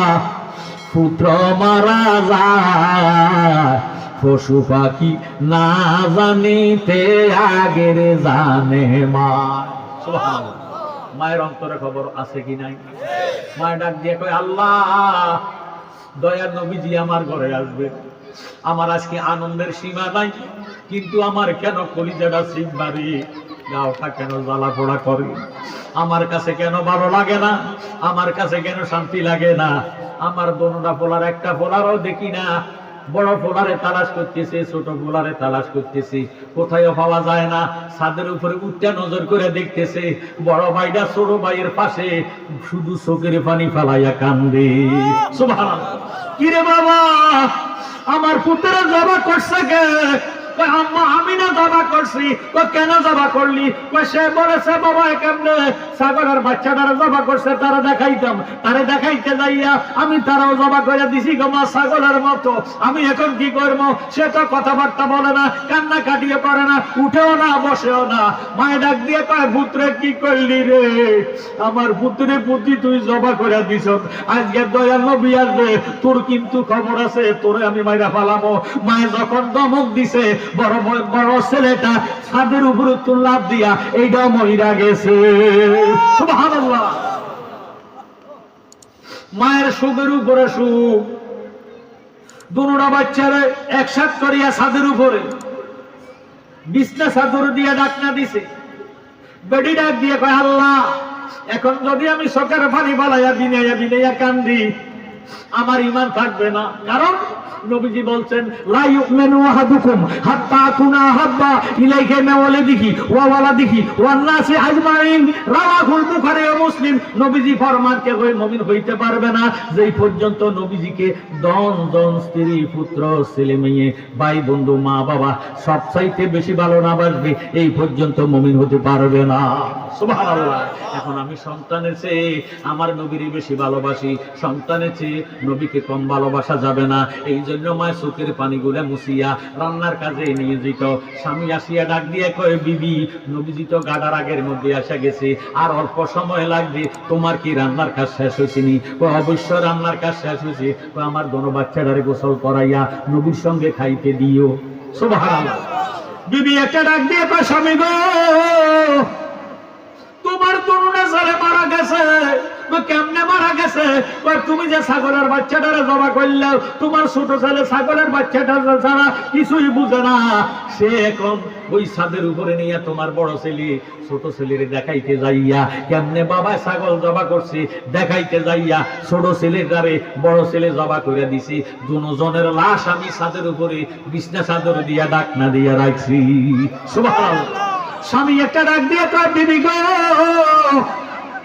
পুত্র মারা যায়, পশু পাখি না জানিতে আগের জানে মা। সুবহানাল্লাহ। মায়ের অন্তরে খবর আছে কি নাই? মায়ের ডাক দিয়ে কয়, আল্লাহ দয়ার নবীজি আমার ঘরে আসবে। আমার আজকে আনন্দের সীমা নাই, কিন্তু আমার কেন কলিজাটা সিংবাড়ি, গাওটা কেন জ্বালা পোড়া করে, আমার কাছে কেন ভালো লাগে না, আমার কাছে কেন শান্তি লাগে না। আমার দোনোটা পোলার একটা পোলারও দেখি না। বড় পোলারে তালাশ করতেছি, ছোট পোলারে তালাশ করতেছি, কোথায়ও পাওয়া যায় না। ছাদের উপরে উঠতে নজর করে দেখতেছে, বড় ভাইটা ছোট ভাইয়ের পাশে শুধু চোখের পানি ফালাইয়া কান্দে। সুবহানাল্লাহ। কিরে বাবা, আমার পুত্রের জবা করছে কে? আম্মা আমি না জবা করছি। কেন জবা করলি? সে বলেছে বাবা কেমনে ছাগলের বাচ্চাটারা জবা করছে, তারা দেখাইতাম। তারে দেখাইতে যাইয়া আমি তারাও জবা করে দিছি গো মা, ছাগলের মতো। আমি এখন কি করবো? সে তো কথাবার্তা বলে না, কান্না কাটিয়ে পারে না, উঠেও না বসেও না। মায়ে ডাক দিয়ে কয়, পুত্রে কি করলি রে? আমার পুত্রে পুত্রি তুই জবা করে দিছ, আজকে দয়াল নবী আসবে, তোর কিন্তু খবর আছে, তোরে আমি মাইরা ফালাবো। মায়ে যখন দমক দিছে, বড় বড় ছেলেটা ছাদের উপরে তুল্লাভ দিয়া এইটা মহিলা গেছে। সুবহানাল্লাহ। মায়ের সুখের উপরে সুখ, দুটা বাচ্চারে একসাথ করিয়া ছাদের উপরে বিছনা চাদর দিয়া ডাকনা দিছে। বেডি ডাক দিয়ে কয়, আল্লাহ এখন যদি আমি চোখের পানি বালাইয়া বিনাইয়া বিনাইয়া কান্দি, আমার ঈমান থাকবে না। কারণ নবীজি বলছেন, লা ইউমিনু আহাদুকুম হাত্তা আকুনা হাব্বা ইলাইহি মিন ওয়ালিদিহি ওয়া ওয়ালাদিহি ওয়ান নাসি আজমাইন। রাওয়াহুল বুখারী ও মুসলিম। নবীজি ফরমান, কে মুমিন হইতে পারবে না যেই পর্যন্ত নবীজিকে জন স্ত্রী পুত্র ছেলে মেয়ে ভাই বন্ধু মা বাবা সবচাইতে বেশি ভালো না বাসবে, এই পর্যন্ত মুমিন হতে পারবে না। সুবহানাল্লাহ। এখন আমি সন্তানের চেয়ে আমার নবীরই বেশি ভালোবাসি, সন্তানের চেয়ে নবীকে কম ভালোবাসা যাবে না। এই জন্য মায়ের চোখের পানিগুলা মুছিয়া রান্নার কাজে নিয়ে যেত। স্বামী আসিয়া ডাক দিয়ে কয়, বিবি নবীজি তো গাডার আগের মধ্যে আসা গেছে, আর অল্প সময় লাগবে, তোমার কি রান্নার কাজ শেষ হয়েছিনি? অবশ্য রান্নার কাজ শেষ হয়েছে। আমার দোনো বাচ্চাটারে গোসল করাইয়া নবীর সঙ্গে খাইতে দিও। সুবহানাল্লাহ। বিবি একটা ডাক দিয়ে কয়, স্বামী গো তোমার তরুণা ছেলে মারা গেছে। কেমনে মারা গেছে? তুমি যে ছাগলের বাচ্চাটারে জবা করলেও তোমার ছোট ছেলে ছাগলের বাচ্চাটা ছাড়া কিছুই বুঝে না। সে এখন ওই ছাদের উপরে নিয়ে তোমার বড় ছেলে ছোট ছেলের দেখাইতে যাইয়া, কেমনে বাবা ছাগল জবা করছে দেখাইতে যাইয়া ছোট ছেলের দ্বারে বড় ছেলে জবা করে দিছি। দুজনের লাশ আমি ছাদের উপরে বিছনা চাদর দিয়া ডাকনা দিয়া রাখছি। সুবহানাল্লাহ। স্বামী একটা ডাক দিয়ে কয়, বিবি গো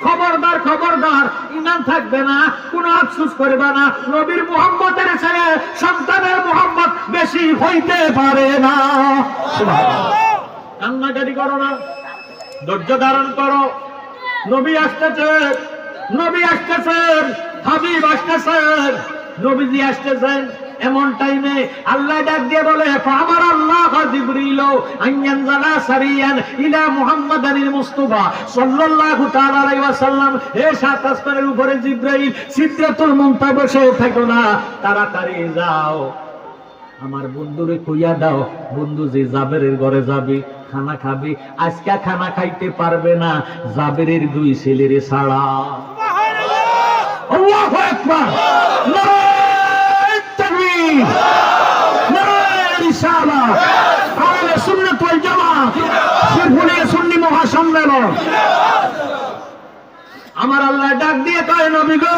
খবরদার খবরদার, ঈমান থাকবে না, কোনো আফসোস করবে না। নবীর মুহাম্মদের চেয়ে সন্তানের মুহাম্মদ বেশি হইতে পারে না। কান্নাকাটি করো না, ধৈর্য ধারণ করো। নবী আসতেছেন, নবী আসতেছেন, হাবিব আসতেছেন, নবীজি আসতেছেন। এমন টাইমে আল্লাহ ডাক দিয়ে বলে, আমার আল্লাহ জিবরিল আইয়ানজালা সারিয়ান ইলা মুহাম্মাদানিল মুস্তাফা সাল্লাল্লাহু তাআলা আলাইহি ওয়াসাল্লাম। হে সাত আসমানের উপরে জিবরাইল, সিদরাতুল মুনতাহা বসে থাকো না, তাড়াতাড়ি যাও আমার বন্ধুরে কইয়া দাও, বন্ধু যে জাবেরের ঘরে যাবে খানা খাবে, আজকে খানা খাইতে পারবে না জাবেরের দুই ছেলেরে ছাড়া। আল্লাহু আকবার, নারায়ে তাকবীর, নারায়ে রিসালাত, আহলে সুন্নাত ওয়াল জামাত, শিরফুলিয়া সুন্নি মহাসম্মেলন। আমার আল্লাহ ডাক দিয়ে কয়, নবী গো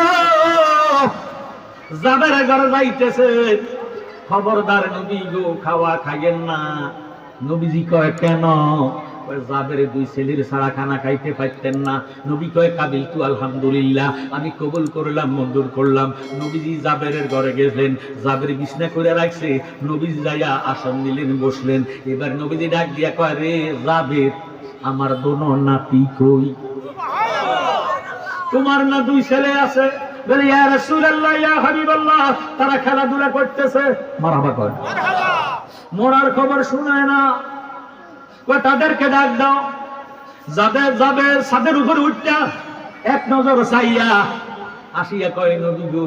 জাবেরের ঘরে যাইতেছে, খবরদার নবী গো খাওয়া খাইয়েন না। নবীজি কয় কেন? জাবেরের দুই ছেলের ছাড়া খানা খাইতে পারতেন না। নবী কয় কাবিলতু আলহামদুলিল্লাহ, আমি কবুল করলাম, মঞ্জুর করলাম। নবীজি জাবেরের ঘরে গেলেন, জাবের বিছনা করে রাখছে, নবীজি যাইয়া আসন নিলেন, বসলেন। এবার নবীজি ডাক দিয়া কয়, রে জাবের, আমার দোনো নাতি কই? তোমার না দুই ছেলে আছে? বলে ইয়া রাসূলুল্লাহ, ইয়া হাবিবাল্লাহ, তারা খেলাধুলা করতেছে। মারহাবা কয়, মরার খবর শুনায় না, তাদেরকে ডাক দাও। যাদের যাবে ছাদের উপরে উঠা এক নজর চাইয়া আসিয়া কয়, নবী গো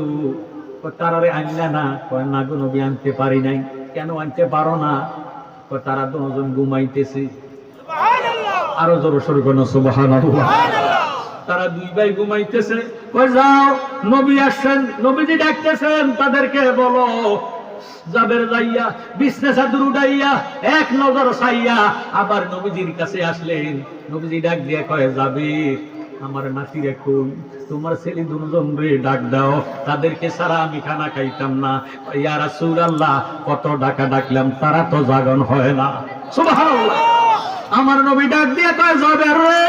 তারারে আনলা না? কয় না গো নবী, আনতে পারি নাই। কেন আনতে পারো না? কয় তারা দুজন ঘুমাইতেছে। আরো জোর সরে কোন সুবহানাল্লাহ। তারা দুই ভাই ঘুমাইতেছে। কই যাও, নবী আসছেন, নবীজি ডাকতেছেন, তাদেরকে বলো। জাবের যাইয়া বিছনা চাদর উঠাইয়া এক নজর চাইয়া আবার নবীজির কাছে আসলেন। নবীজি ডাক দিয়া কয়, জাবের, আমার নাতিরে কই? তোমার ছেলে দুজন রে ডাক দাও, তাদেরকে ছাড়া আমি খানা খাইতাম না। ইয়া রাসূলুল্লাহ, কত ডাকা ডাকলাম, তারা তো জাগন হয় না। সুবহানাল্লাহ। আমার নবী ডাক দিয়ে কয়, জাবের রে,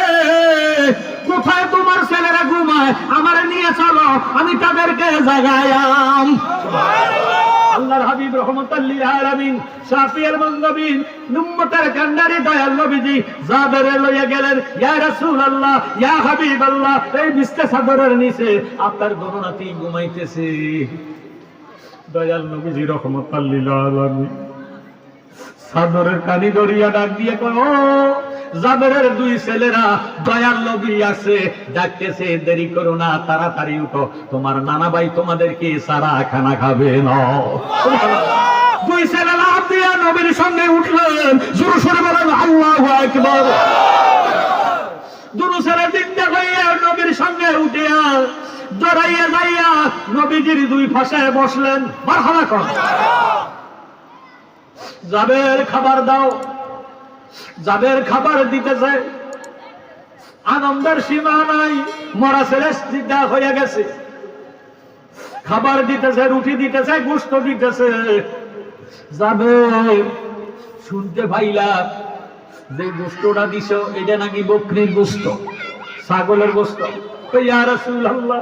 কোথায় তোমার ছেলেরা ঘুমায়? আমারে নিয়ে চলো, আমি তাদেরকে জাগায়াম। আল্লাহর হাবিব রাহমাতাল লিল আলামিন, শাফিউল মুযনিবিন, উম্মতের কান্ডারি দয়াল নবীজি জাবেরে লইয়া গেলেন। ইয়া রাসূলুল্লাহ, ইয়া হাবিবাল্লাহ, এই বিছনা চাদরের নিচে আপনার দোনাতি ঘুমাইতেছে। দয়াল নবীজি রাহমাতাল লিল আলামিন চাদরের কানি ধরিয়া ডাক দিয়ে কয়, ও জাবেরের দুই ছেলেরা, দয়াল নবী আছে, ডাকতেছে, দেরি করো না, তাড়াতাড়ি উঠো, তোমার নানা ভাই তোমাদেরকে সারা খানা খাবে না। দুই ছেলে লাফ দিয়া নবীর সঙ্গে উঠলেন। জোরে সোরে বলেন আল্লাহু আকবার। দুই ছেলে চিন্তা হইয়া নবীর সঙ্গে উঠিয়া জড়াইয়া যাইয়া নবীজির দুই পাশে বসলেন। মারহাবা কর। জাবের খাবার দাও। জাবের খাবার দিতেছে, আনন্দের সীমা নাই, মরা ছেলে চিন্তা হয়ে গেছে। খাবার দিতেছে, রুটি দিতেছে, গোশত দিতেছে। জাবের শুনতে পাইলাম যে গোশতটা দিছ এটা নাকি বকরির গোশত, ছাগলের গোশত। ইয়া রাসূলুল্লাহ,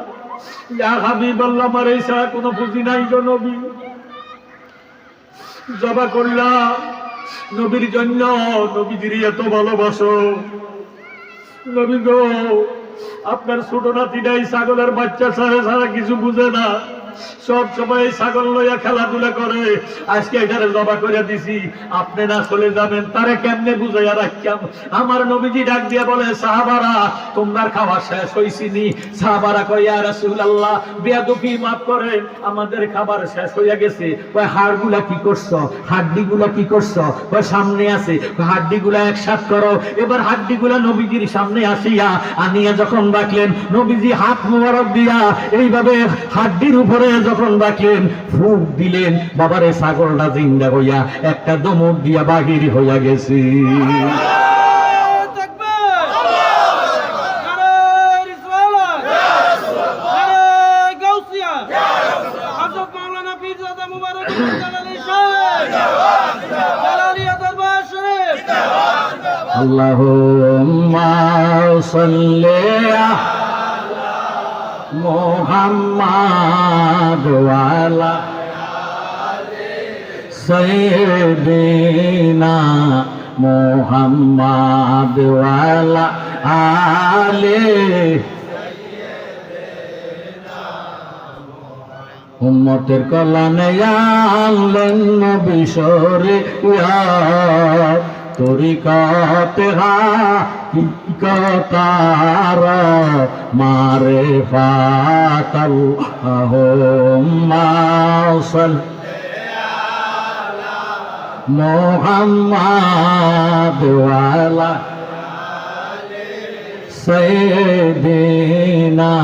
ইয়া হাবিবাল্লাহ, আমার এই ছাড়া কোনো পুঁজি নাই গো নবী। জবা করলাম নবীর জন্য, নবীজির এত ভালোবাসো। নবী গো, আপনার ছোট নাতিটাই ছাগলের বাচ্চা ছাড়া কিছু বুঝে না, সব সময় ছাগল লইয়া খেলাধুলা করে। আজকে এখানে জবা করে দিছি, আপনি না চলে যাবেন, তারে কেমনে বুঝাইয়া রাখতাম? আমার নবীজি ডাক দিয়ে বলে, সাহাবারা, তোমার খাওয়া শেষ হইছিনি? সাহাবারা কয়, ইয়া রাসূলুল্লাহ, বেয়াদবি মাফ করেন, আমাদের খাবার শেষ হইয়া গেছে। কয় হাড়গুলা কি করছো? হাড্ডিগুলা কি করছো? কয় সামনে আছে। হাড্ডিগুলা একসাথ করো। এবার হাড্ডিগুলা নবীজির সামনে আসিয়া আনিয়া যখন রাখলেন, নবীজি হাত মোবারক দিয়া এইভাবে হাড্ডির উপরে যখন রাখলেন, ফুক দিলেন, বাবারে ছাগলটা জিন্দা হইয়া একটা দমক দিয়া বাহির হইয়া গেছে। আল্লাহুম্মা সাল্লি আলা মুহাম্মাদ ওয়া আলা আলি সাইয়্যিদিনা মুহাম্মাদ ওয়া আলা আলি সাইয়্যিদিনা। উম্মতের কল্যাণে আনলেন নবী শরীয়ত, তরিকতে হাকিকতার মারিফাত। আল্লাহুম্মা সাল্লি আলা মোহাম্মদ ওয়ালা সাইয়্যিদিনা।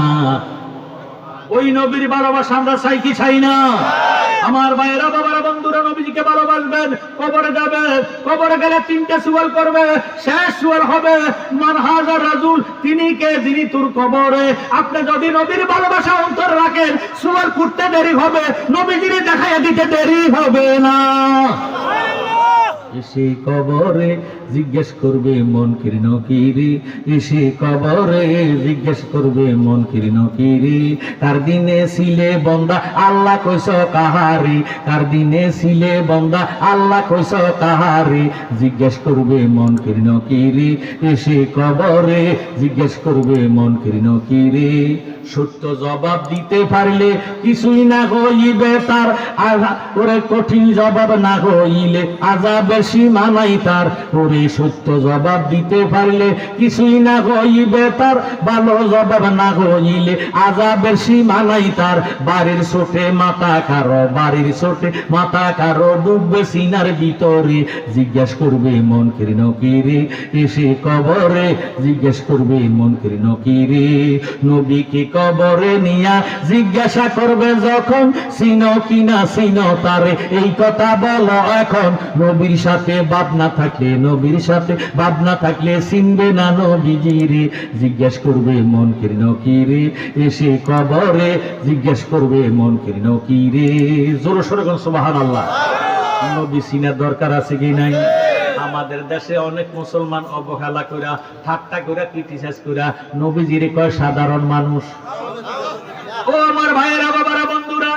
ওই নবীর ভালোবাসা আমরা চাই কি চাই না? আমার ভাইয়েরা, বাবারা, বন্ধুরা, নবীজিকে ভালোবাসবেন। কবরে যাবেন, কবরে গেলে তিনটা সুয়াল করবে। শেষ সুয়াল হবে মান হাযা রাজুল, তিনি কে যিনি তোর কবরে। আপনি যদি নবীর ভালোবাসা অন্তর রাখেন, সুয়াল করতে দেরি হবে, নবীজির দেখাইয়া দিতে দেরি হবে না। এসে কবরে জিজ্ঞেস করবে মনকির নকিরি, এসে কবরে জিজ্ঞেস করবে মনকির নকিরি। কার দিনে ছিলে বন্দা আল্লাহ কইস কাহারি, কার দিনে ছিলে বন্দা আল্লাহ কইস কাহারি। জিজ্ঞেস করবে মনকির নকিরি, এসে কবরে জিজ্ঞেস করবে মনকির নকিরি। সত্য জবাব দিতে পারলে কিছুই না হইবে তার, ওরে কঠিন জবাব না হইলে আযাবের সীমা নাই তার। ওরে সত্য জবাব দিতে পারলে কিছুই না হইবে তার, ভালো জবাব না হইলে আযাবের সীমা নাই তার। বাড়ির ছোটে মাথা কারো, বাড়ির ছোটে মাথা কারো, ডুববে সিনার ভিতরে। জিজ্ঞেস করবে মনকির নকিরি, এসে কবরে জিজ্ঞেস করবে মনকির নকিরি। নবীকে কবরে নিয়া জিজ্ঞাসা করবে যখন, চিনো কিনা চিনো তারে, এই কথা বলো এখন। নবীর সাথে বাপ না থাকলে, নবীর সাথে বাপ না থাকলে চিনবে না নবীজিরে। জিজ্ঞেস করবে মনকির নকিরে, এসে কবরে জিজ্ঞেস করবে মনকির নকিরে। জোরে সোরে কোন সুবহানাল্লাহ। নবী চিনার দরকার আছে কি নাই? আমাদের দেশে অনেক মুসলমান অবহেলা কইরা, ঠাট্টা কইরা, ক্রিটিসাইজ কইরা নবীজিরে কয় সাধারণ মানুষ। ও আমার ভাইয়েরা, বাবারা, বন্ধুরা,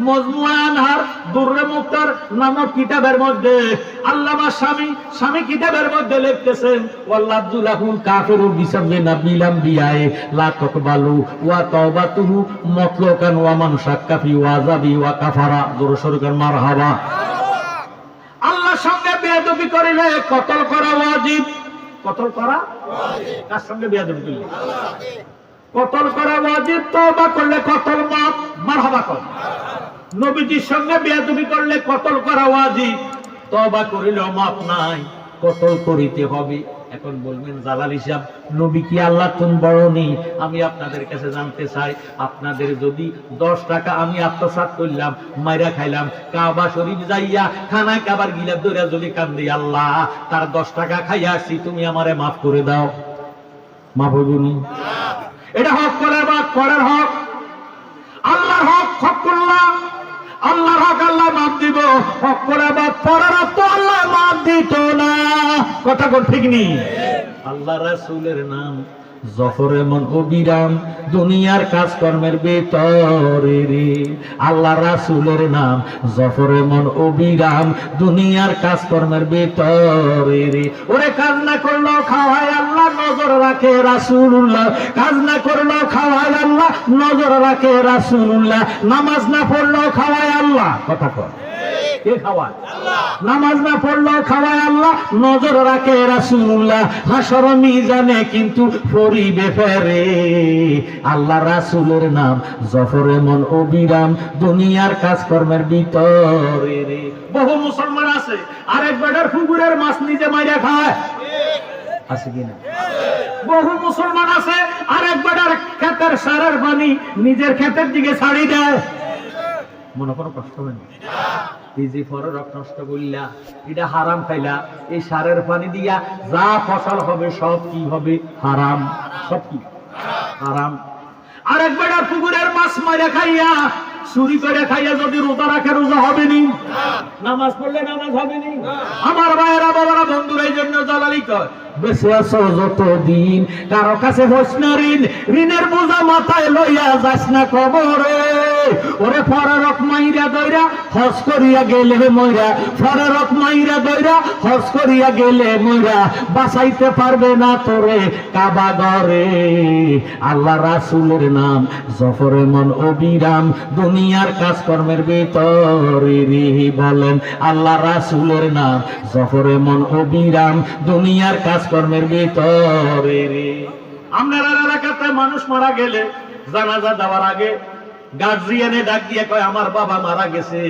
মজমুআ আনহার দুররে মুক্তার নামক কিতাবের মধ্যে আল্লামা স্বামী কিতাবের মধ্যে লিখতেছেন, ওয়াল্লাযুলাহুল কাফিরু বিসাববি নাবিল আম্বিয়ায়ে লা তাকবালু ওয়া তাওবাতুহু মুতলাকান ওয়া মান শাক্কা ফি ওয়াজাবি ওয়া কাফারা। জোরে সোরে মারহাবা। আল্লাহর সঙ্গে বেয়াদবি করিলে কতল করা ওয়াজিব। কতল করা ওয়াজিব। কার সঙ্গে বেয়াদবি করলে? কতল করা ওয়াজিব। তওবা করলে কতল মাফ। মারহাবা কর। নবীজির সঙ্গে বেয়াদবি করলে কতল করা ওয়াজিব, তওবা করিলেও মাফ নাই, কতল করিতে হবে। এখন বলবেন জালালী সাহেব, নবী কি আল্লাহ তুম বড়নি? আমি আপনাদের কাছে জানতে চাই, আপনাদের যদি 10 টাকা আমি আত্মসাৎ করলাম, মাইরা খাইলাম, কাবা শরীফ যাইয়া খানায় কাবার গিলাপ ধরে যদি কান্দি, আল্লাহ তার 10 টাকা খাইয়া আসছি, তুমি আমারে মাফ করে দাও, মাফ হইবনি? এটা হক করার বা করার হক, আল্লাহর হক হক করলাম, আল্লাহর হক আল্লাহ মাফ দিব, হক করার বা পড়ার তো আল্লাহ মাফ দিত না। কথা কোন ঠিক নেই? আল্লাহ রাসূলের নাম জফর এমন অবিরাম দুনিয়ার কাজকর্মের ভিতরে রে। আল্লাহ রাসূলের নাম জফর এমন অবিরাম দুনিয়ার কাজকর্মের ভিতরে রে। ওরে কাজ না করলো খাওয়ায় আল্লাহ নজর রাখে রাসূলুল্লাহ, কাজ না করলো খাওয়ায় আল্লাহ নজর রাখে রাসূলুল্লাহ, নামাজ না পড়লো খাওয়ায় আল্লাহ। কথা কর, কে খাওয়ায়? আল্লাহ। নামাজ না পড়লো খাওয়ায় আল্লাহ, নজর রাখে রাসূলুল্লাহ, হাসর মিজানে কিন্তু পরিবে ফেরে। আল্লাহ রাসূলের নাম জফর এমন অবিরাম দুনিয়ার কাজকর্মের ভিতরে রে। বহু মুসলমান আছে আরেক বেটার পুকুরের মাছ নিজে মাইরা খায়, আছে কিনা? বহু মুসলমান আছে আরেক বেটার ক্ষেতের সারের পানি নিজের ক্ষেতের দিকে ছাড়ি দেয়। মনে কোনো কষ্ট হয় না? এই যে পরের রক্ত নষ্ট করলা, এটা হারাম খাইলা, এই সারের পানি দিয়া যা ফসল হবে সব কি হবে? হারাম। সব কি হারাম। আরেক বেটার পুকুরের মাছ মাইরা খাইয়া, চুরি করে খাইয়া যদি রোজা রাখে রোজা হবে নি? নামাজ পড়লে নামাজ হবে নি? আমার ভাইয়েরা, বাবারা, বন্ধুরা, এই জন্য জালালী কয়, বেঁচে আছো যতদিন কারো কাছে হোস না ঋণ, ঋণের বোঝা মাথায় লইয়া যাস না কবরে। ওরে ফরারক মাইরা দইরা হজ করিয়া গেলে মইরা, ফরারক মাইরা দইরা হজ করিয়া গেলে মইরা, বাঁচাইতে পারবে না তোরে কাবা ঘরে। আল্লাহ রাসূলের নাম জফর এমন অবিরাম দুনিয়ার কাজকর্মের ভিতরে রে। বলেন, আল্লাহ রাসূলের নাম জফর এমন অবিরাম দুনিয়ার কাজকর্মের ভিতরে রে। আপনারা এলাকাতে মানুষ মারা গেলে জানাজা দেওয়ার আগে গার্জিয়ানে ডাক দিয়ে কয়, আমার বাবা মারা গেছে,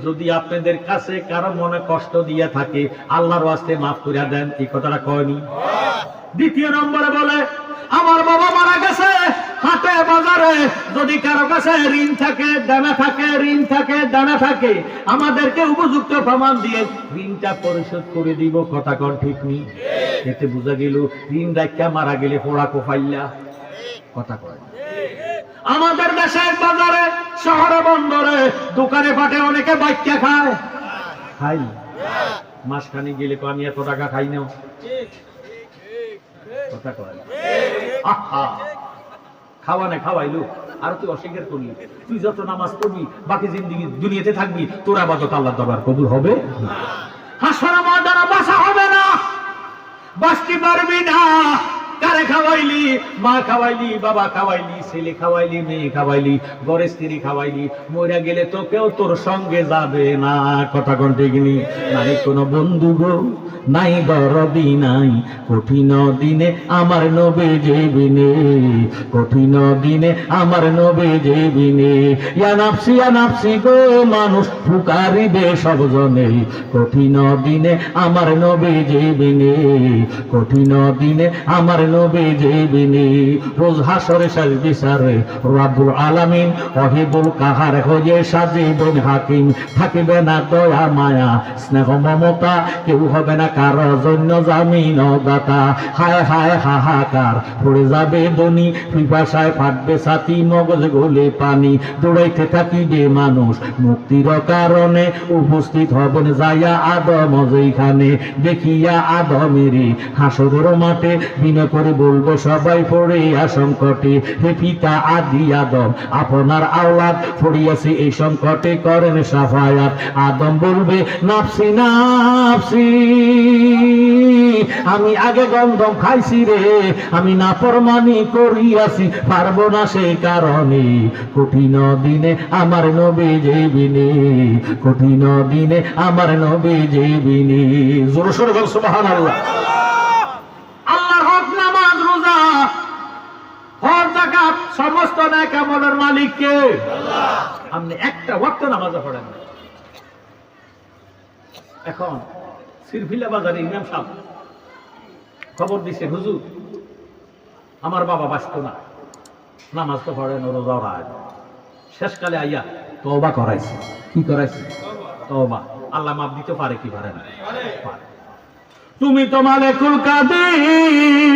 যদি আপনাদের কাছে কারো মনে কষ্ট দিয়ে থাকে আল্লাহর ওয়াস্তে মাফ করে দেন, এই কথাটা কয়নি? দ্বিতীয় নম্বরে বলে আমার বাবা মারা গেছে, হাটে বাজারে যদি কারো কাছে ঋণ থাকে, দানা থাকে, ঋণ থাকে, দানা থাকে, আমাদেরকে উপযুক্ত প্রমাণ দিয়ে ঋণটা পরিশোধ করে দিব। কথা কোন ঠিক নেই? এতে বোঝা গেল ঋণ রাখা মারা গেলে পোড়া কোফাইলা। কথা কয় আমাদের দেশের বাজারে, শহরে, বন্দরে, দোকানে পাটে অনেকে বাচ্চা খায়, খাই মাসখানি গেলে আমি এত টাকা খাই না। কথা কয় খাওয়া না খাওয়াইলো আর তুই অস্বীকার করলি। তুই যত নামাজ পড়বি বাকি জিন্দিগি দুনিয়াতে থাকবি, তোর আবাদত আল্লাহর দরবার কবুল হবে? হাসপাতাল ময়দানে বসা হবে না, বাঁচতে পারবি না। কারে খাওয়াইলি? মা খাওয়াইলি, বাবা খাওয়াইলি, ছেলে খাওয়াইলি, মেয়ে খাওয়াইলি, ঘরে স্ত্রী খাওয়াইলি, মরে গেলে তো কেউ তোর সঙ্গে যাবে না। কথা কোন ঠিক নেই? নাই কোনো বন্ধু গো, নাই দরদি নাই, কঠিন দিনে আমার নবে যেবিনে, কঠিন দিনে আমার নবে যেবিনে। ইয়া নাফসি গো, মানুষ পুকারিবে সবজনে, কঠিন দিনে আমার নবে যেবিনে, কঠিন দিনে আমার নবে যেবিনে। রোজ হাসরে শেষ বিচারে রব্বুল আলামিন ওয়াহিদুল কাহার হয়ে সাজিবেন হাকিম। থাকিবে না দয়া মায়া স্নেহ মমতা, কেউ হবে না কারো জন্য জামিন দাতা। হায় হায় হাহাকার পড়ে যাবে দনি, পিপাসায় ফাটবে ছাতি, মগজ গলে পানি। দৌড়াইতে থাকিবে মানুষ মুক্তির কারণে, উপস্থিত হবেন যাইয়া আদম যেখানে। দেখিয়া আদমেরই হাসরের মাঠে, বিনয় করে বলবে সবাই পড়িয়া সংকটে, হে পিতা আদি আদম আপনার আওলাদ পড়িয়াছে এই সংকটে, করেন সাফায়াত। আদম বলবে নাফসি নাফসি, আমি আগে গন্ধম খাইছি রে, আমি নাফরমানি করিয়াছি, পারবো না সেই কারণে। কঠিন দিনে আমার নবী যেবিনে, কঠিন দিনে আমার নবী যেবিনে। জোরে সোরে বল সুবহানাল্লাহ। আল্লাহর হক নামাজ রোজা হজ যাকাত সমস্ত নেক আমলের মালিক কে? আল্লাহ। আপনি একটা ওয়াক্ত নামাজ পড়েন না। এখন সিরফিলা বাজারে ইমাম সাহেব খবর দিছে, হুজুর আমার বাবা বাঁচতো না, নামাজ তো পড়েন, রোজাও রায়, শেষকালে আইয়া তওবা করাইছে। কি করাইছে? তওবা। আল্লাহ মাফ দিতে পারে কি পারে না? পারে। তুমি তো মালিকুল কাদির,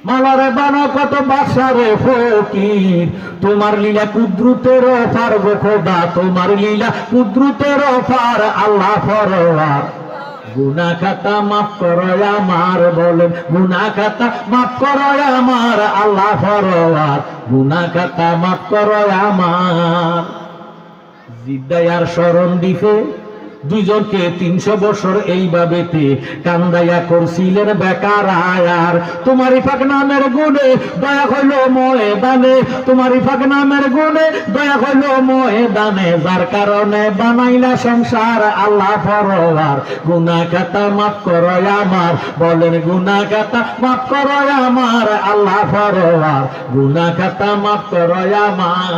মালারে বানা কত বাসারে ফকির, তোমার লীলা কুদ্রুতের পার গো খোদা, তোমার লীলা কুদ্রুতের পার আল্লাহ ফরওয়ার। গুনাহ খাতা মাফ করো আমার, বলেন গুনাহ খাতা মাফ করো আমার আল্লাহ ফরওয়ার, গুনাহ খাতা মাফ করো আমার। জিদ্দায়ার শরণ দিতে দুইজনকে 300 বছর এইভাবেতে কান্দাইয়া করছিলেন বেকার আয়ার। তোমারই পাক নামের গুণে দয়া হইল ময়দানে, তোমারই পাক নামের গুণে দয়া হইল ময়দানে, যার কারণে বানাইলা সংসার আল্লাহ ফরওয়ার। গুনাহ খাতা মাফ করো আমার, বলেন গুনাহ খাতা মাফ করো আমার আল্লাহ ফরওয়ার, গুনাহ খাতা মাফ করো আমার।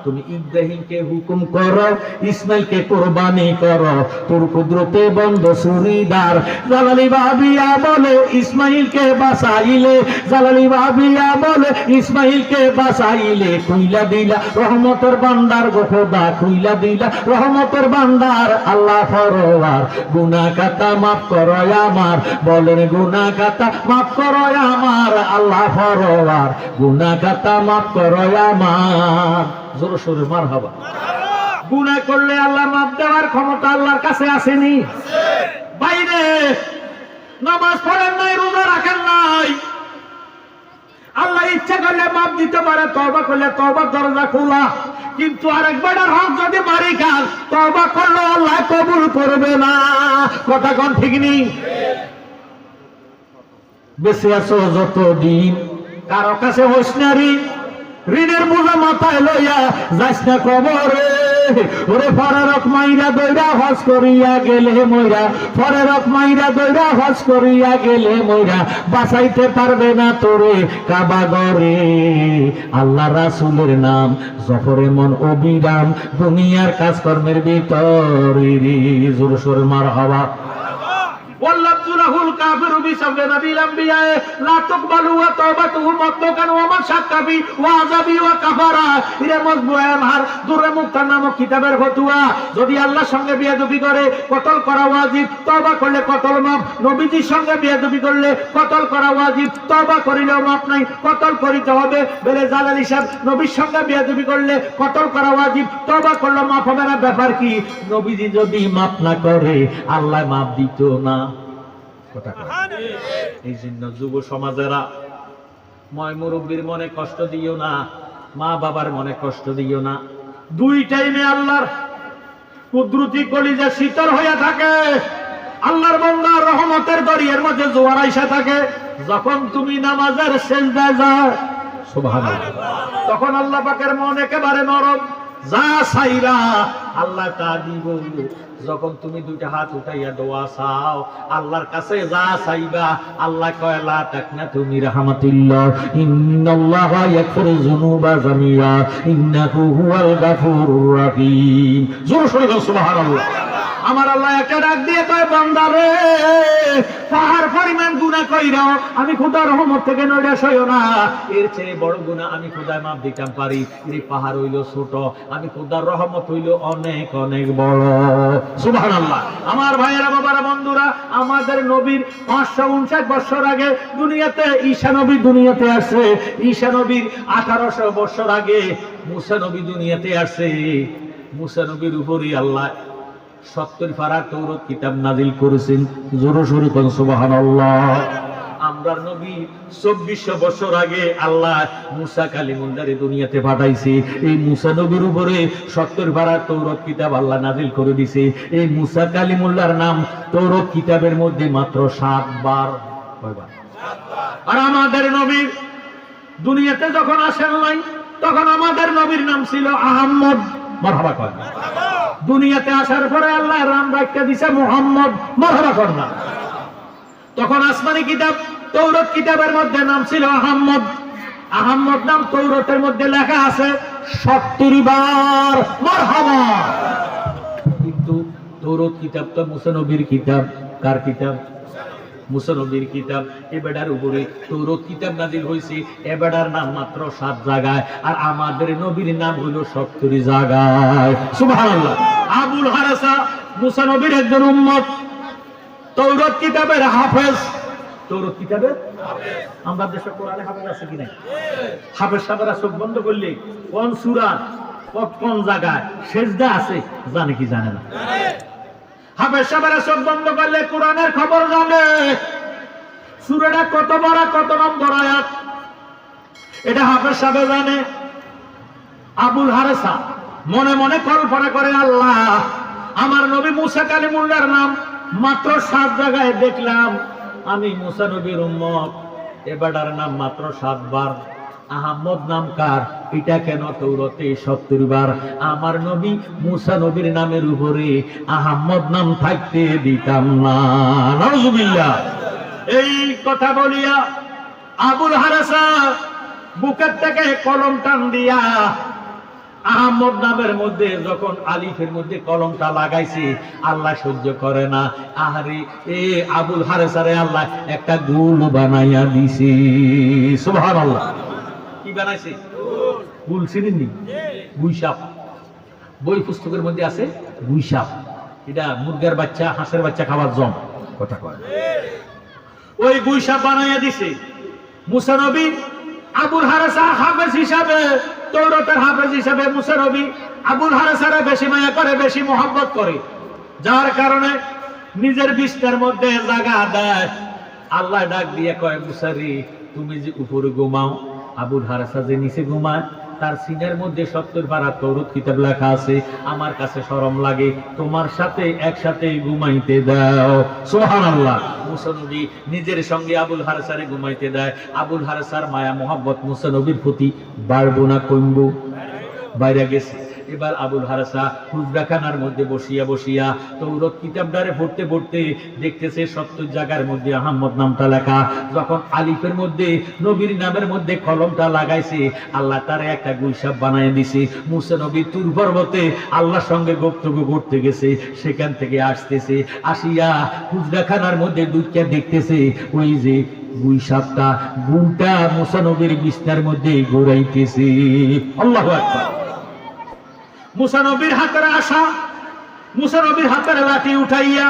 তুমি ইব্রাহিমকে হুকুম করো, ইসমাইলকে কোরবানি করো, তোর কুদরতে বন্ধ সুরিদার। জালালি ভাবিয়া বলে ইসমাইলকে বাঁচাইলে, জালালি ভাবিয়া বলে ইসমাইলকে বাঁচাইলে, খুইলা দিলা রহমতের ভান্ডার গো খোদা, খুইলা দিলা রহমতের ভান্ডার আল্লাহ ফরওয়ার। গুনাহ খাতা মাফ করো আমার, বলেন গুনাহ খাতা মাফ করো আমার আল্লাহ ফরওয়ার, গুনাহ খাতা মাফ করো আমার। জোরে সোরে মারহাবা। গুনাহ করলে আল্লাহ মাফ দেওয়ার ক্ষমতা আল্লাহর কাছে আসেনি? বাইরে নামাজ পড়েন নাই, রোজা রাখেন নাই, আল্লাহ ইচ্ছা করলে মাফ দিতে পারে। তওবা করলে তওবার দরজা খোলা, কিন্তু আরেকবার হক যদি মারি খান, তওবা করলে আল্লাহ কবুল করবে না। কথা কোন ঠিক নেই? বেঁচে আছো যতদিন কারো কাছে হোস নারী, ঋণের বোঝা মাথায় লইয়া যাস না কবরে। ওরে ফরারক মাইরা দইরা হজ করিয়া গেলে মইরা, ফরারক মাইরা দইরা হজ করিয়া গেলে মইরা, বাঁচাইতে পারবে না তোরে কাবা ঘরে। আল্লাহ রাসূলের নাম জফরে মন অবিরাম, দুনিয়ার কাজকর্মের ভিতরে জোর সোর মারহাবা। واللفظ له الكافر بسبب نبي الانبياء لا تقبل توبته مطلقا ومن شك في وعذابي وكفر। ইরে মজমুআ আমার দুররে মুক্তার নামক কিতাবের ফতোয়া, যদি আল্লাহর সঙ্গে বেয়াদবি করে কতল করা ওয়াজিব, তওবা করলে কতল মাফ। নবীজির সঙ্গে বেয়াদবি করলে কতল করা ওয়াজিব, তওবা করিলেও মাফ নাই, কতল করিতে হবে। বেলে জালালি সাহেব, নবীর সঙ্গে বেয়াদবি করলে কতল করা ওয়াজিব, তওবা করলে মাফ হবে না। ব্যাপার কি? নবীজি যদি মাফ না করে আল্লাহ মাফ দিত না। এই জন্য যুব সমাজেরা ময় মুরব্বীর মনে কষ্ট দিও না, মা বাবার মনে কষ্ট দিও না। দুই টাইমে আল্লাহর কুদরতি কলিজা শীতল হইয়া থাকে, আল্লাহর বান্দার রহমতের দরিয়ার মধ্যে জোয়ার আইসা থাকে। যখন তুমি নামাজের সেজদায় যাও সুবহানাল্লাহ, তখন আল্লাহ পাকের মন একেবারে নরম, যা চাইরা আল্লাহ তা দিব। যখন তুমি দুইটা হাত উঠাইয়া দোয়া চাও আল্লাহর কাছে, যা চাইবা আল্লাহ কয় লা তাকনাতু মির রাহমাতিল্লাহ ইন্নাল্লাহা ইয়াগফিরু যুনুবা জামিআ ইন্নাহু হুয়াল গাফুরুর রহিম। জোরে সোরে সুবহানাল্লাহ। আমার আল্লাহ একটা ডাক দিয়ে কয়, বান্দা রে, পাহাড় পরিমাণ গুনাহ কইরাও আমি খোদার রহমত থেকে নড়ে সইও না। এর চেয়ে বড় গুনাহ আমি খোদায় মাফ দিতাম পারি। এই পাহাড় হইল ছোট, আমি খোদার রহমত হইল অনেক অনেক বড়। সুবহানাল্লাহ। আমার ভাইয়েরা, বাবারা, বন্ধুরা, আমাদের নবীর 559 বছর আগে দুনিয়াতে ঈসা নবী দুনিয়াতে আসে। ঈসা নবীর 1800 বছর আগে মুসা নবী দুনিয়াতে আসে। মুসা নবীর উপরই আল্লাহ 70 পারা তৌরাত কিতাব নাজিল করেছেন। জোরে সোরে কোন সুবহানাল্লাহ। আমরার নবী 2400 বছর আগে আল্লাহ মুসা কালিমুল্লাহরে দুনিয়াতে পাঠাইছে। এই মুসা নবীর উপরে 70 পারা তৌরাত কিতাব আল্লাহ নাজিল করে দিয়েছে। এই মুসা কালিমুল্লাহর নাম তৌরাত কিতাবের মধ্যে মাত্র 7 বার। কয়বার? 7 বার। আর আমাদের নবী দুনিয়াতে যখন আসেন নাই তখন আমাদের নবীর নাম ছিল আহমদ। মারহাবা কয়। দুনিয়াতে আসার পরে আল্লাহ নাম রাখতে দিয়েছে মুহাম্মদ। মারহাবা কর না। তখন আসমানি কিতাব তৌরাত কিতাবের মধ্যে নাম ছিল আহমদ। আহমদ নাম তৌরাতের মধ্যে লেখা আছে 70 বার। মারহাবা। কিন্তু তৌরাত কিতাব তো মুসা নবীর কিতাব। কার কিতাব? মুসা নবীর কিতাব। এ বেটার উপরে তৌরাত কিতাব নাজিল হয়েছে। এ বেটার নাম মাত্র 7 জায়গায়, আর আমাদের নবীর নাম হলো 70 জায়গায়। সুবহানাল্লাহ। আবুল হারেসা মুসা নবীর একজন উম্মত, তৌরাত কিতাবের হাফেজ। তৌরাত কিতাবের হাফেজ। আমরা দেশে কোরআনে হাফেজ আছে কি নাই? হাফেজ সাহেবরা চোখ বন্ধ করলে কোন সূরা কোন জায়গায় সেজদা আছে জানে কি জানে না? হাফেজ সাহেবরা চোখ বন্ধ করলে কোরআনের খবর জানে। সূরাটা কত বড়, কত নম্বর আয়াত, এটা হাফেজ সাহেব জানে। আবুল হারেসা মনে মনে কল্পনা করে, আল্লাহ, আমার নবী মুসা কালিমুল্লাহর নাম মাত্র 7 জায়গায় দেখলাম। আমি মুসা নবীর উম্মত, এবারের নাম মাত্র 7 বার। আহমদ নাম কার? এটা কেন তৌরাতে 70 বার? আমার নবী মুসা নবীর নামের উপরে আহমদ নাম থাকতে দিতাম না। নাউজুবিল্লাহ। এই কথা বলিয়া আবুল হারেসা বুকের থেকে কলম টান দিয়া আহমদ নামের মধ্যে যখন আলিফের মধ্যে কলমটা লাগাইছে, আল্লাহ সহ্য করে না। আহারে, এ আবুল হারেসারে আল্লাহ একটা গুল বানাইয়া দিছে। সুবহানাল্লাহ। কি বানাইছে? গুল। চিনেননি? গুইসাপ। বই পুস্তকের মধ্যে আছে গুইসাপ। এটা মুরগের বাচ্চা, হাঁসের বাচ্চা খাবার জম। কথা কয়। ওই গুইসাপ বানাইয়া দিছে। মুসা নবী আবুল হারেসা হাফেজ হিসাবে, তৌরাতের হাফেজ হিসাবে মুসা নবী আবুল হারেসারে বেশি মায়া করে, বেশি মোহাব্বত করে, যার কারণে নিজের বিছনার মধ্যে জায়গা দেয়। আল্লাহ ডাক দিয়ে কয়, মুসারি, তুমি যে উপরে ঘুমাও, আবুল হারেসা যে নিচে ঘুমায়, তার সিনের মধ্যে 70 পারা তৌরাত কিতাব লেখা আছে। আমার কাছে শরম লাগে, তোমার সাথে একসাথে ঘুমাইতে দাও। সুবহানাল্লাহ। মুসা নবী নিজের সঙ্গে আবুল হারসারে ঘুমাইতে দেয়। আবুল হারসার মায়া মোহাব্বত মুসা নবীর প্রতি বাড়বো না কমবো? বাইরে গেছে। এবার আবুল হারসা হুজরাখানার মধ্যে বসিয়া বসিয়া তৌরাত কিতাবটারে পড়তে পড়তে দেখতেছে 70 জায়গার মধ্যে আহমদ নামটা লেখা। যখন আলিফের মধ্যে নবীর নামের মধ্যে কলমটা লাগাইছে, আল্লাহ তারে একটা গুইসাপ বানায় দিছে। মুসা নবী তুর পর্বতে আল্লাহর সঙ্গে বক্তব্য করতে গেছে, সেখান থেকে আসতেছে, আসিয়া হুজরাখানার মধ্যে দুইটা দেখতেছে ওই যে গুইসাপটা গুলটা মুসা নবীর বিছনার মধ্যে ঘুরাইতেছে। আল্লাহু আকবার। মুসা নবীর হাতের আশা, মুসা নবীর হাতের লাঠি উঠাইয়া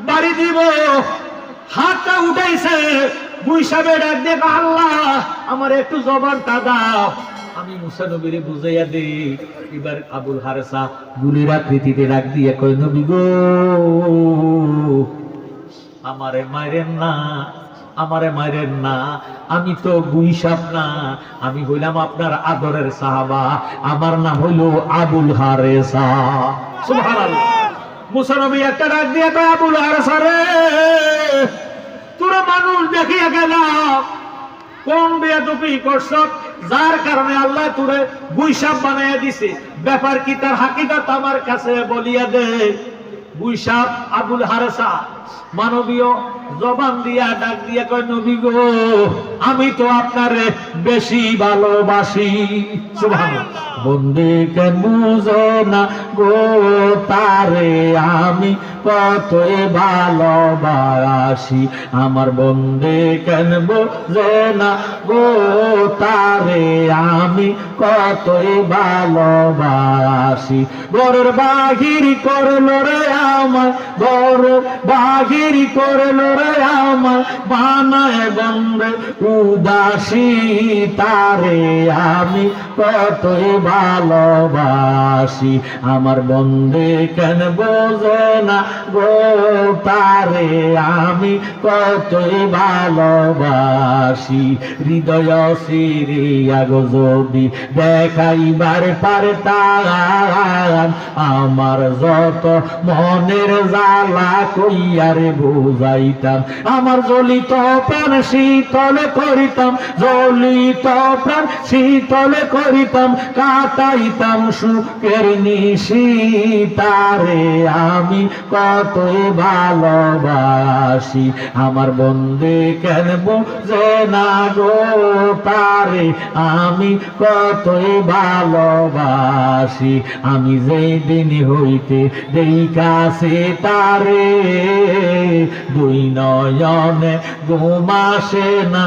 বাড়ি দিব, হাতটা উঠাইছে, গুইসাবে ডাক দিয়ে, আল্লাহ আমার একটু জবানটা দাও, আমি মুসা নবীরে বুঝাইয়া দেই। এবার আবুল হারসা গুলির আকৃতিতে ডাক দিয়ে কয়, নবী গো আমারে মাইরেন না, আমারে মাইরেন না, আমি তো গুইসাপ না, আমি হইলাম আপনার আদরের সাহাবা, আমার নাম হইল আবুল হারেসা। সুবহানাল্লাহ। মুসা নবী একটা ডাক দিয়ে কয়, আবুল হারেসা রে, তোরা মানুষ দেখিয়া গেলাম কোন বেয়াদবি করছ, যার কারণে আল্লাহ তোরে গুইসাপ বানাইয়া দিছে, ব্যাপার কি তার হাকিকত আমার কাছে বলিয়া দে। গুইসাপ আবুল হারেসা মানবীয় জবান দিয়া ডাক দিয়া কয়, নবী গো আমি তো আপনারে বেশি ভালোবাসি। সুবহানাল্লাহ। বন্দে কেন বুঝো না গো তারে আমি কতই ভালোবাসি, আমার বন্দে কেন বুঝো না গো তারে আমি কতই ভালোবাসি। ঘরের বাহির করলো রে আমার, ঘরের বাহির করলো রে আমার, বানায় বন্দে উদাসী, তারে আমি কতই ভালোবাসি, আমার বন্দে কেন বোঝে না গো তারে আমি কতই ভালোবাসি। হৃদয় সিরিয়া গো যদি দেখাইবার পারতাম, আমার যত মনের জ্বালা কইয়ারে বুঝাইতাম, আমার জ্বলিত প্রাণ শীতল করিতাম, জ্বলিত প্রাণ শীতল করিতাম, কাটাইতাম সুখের নিশি, তারে আমি কতই ভালোবাসি, আমার বন্দে কেন বুঝে না গো তারে আমি কতই ভালোবাসি। আমি যেই দিন হইতে দেখাছে তারে, দুই নয়নে ঘুম আসে না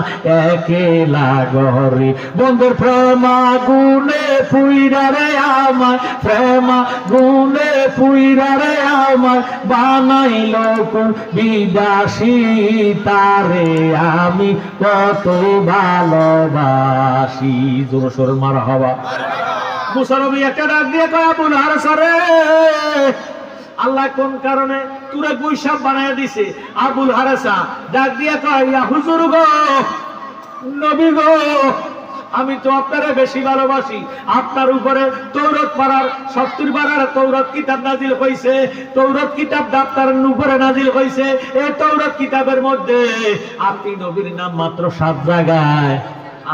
একেলা ঘরে, বন্ধুর প্রেমা গুনে পুইরা রে আমার, প্রেমা গুনে পুইরা রে আমার, বানাইল কোন বিদাসী, তারে আমি কতই ভালোবাসি। জোর সোর মারহাবা। মুসা নবী একটা ডাক দিয়ে কয়, আবুল হারসা রে, আল্লাহ কোন কারণে তোরে গুইসাপ বানাইয়া দিছে। আবুল হারসা ডাক দিয়া কয়, ইয়া হুজুর গো, নবী গো, আমি তো আপনারে বেশি ভালোবাসি, আপনার উপরে তৌরাত পারার 70 পারার তৌরাত কিতাব নাজিল হইছে, তৌরাত কিতাব আপনার উপরে নাজিল হইছে, এই তৌরাত কিতাবের মধ্যে আপনি নবীর নাম মাত্র 7 জায়গায়,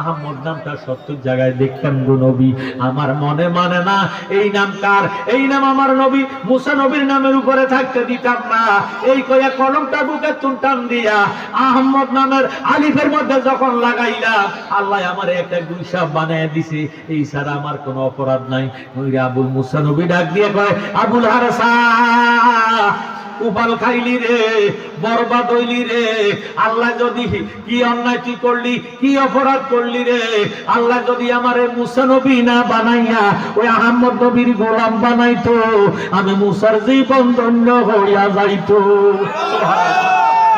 আহমদ নামটা 70 জায়গায় দেখতাম গো নবী, আমার মনে মানে না এই নাম কার, এই নাম আমার নবী মুসা নবীর নামের উপরে থাকতে দিতাম না। এই কইয়া কলমটা বুকে টান দিয়া আহমদ নামের আলিফের মধ্যে যখন লাগাইলাম, আল্লাহ আমার একটা গুইসাপ বানায় দিছে, এই ছাড়া আমার কোনো অপরাধ নাই। ওই আবুল মুসা নবী ডাক দিয়ে কয়, আবুল হারসা উপাল খাইলি রে, বরবাদ হইলি রে, আল্লাহ যদি কি অন্যায় তুই করলি, কি অপরাধ করলি রে, আল্লাহ যদি আমারে মুসা নবী না বানাইয়া ওই আহমদ নবীর গোলাম বানাইতো, আমি মুসার জীবন ধন্য হইয়া যাইতো।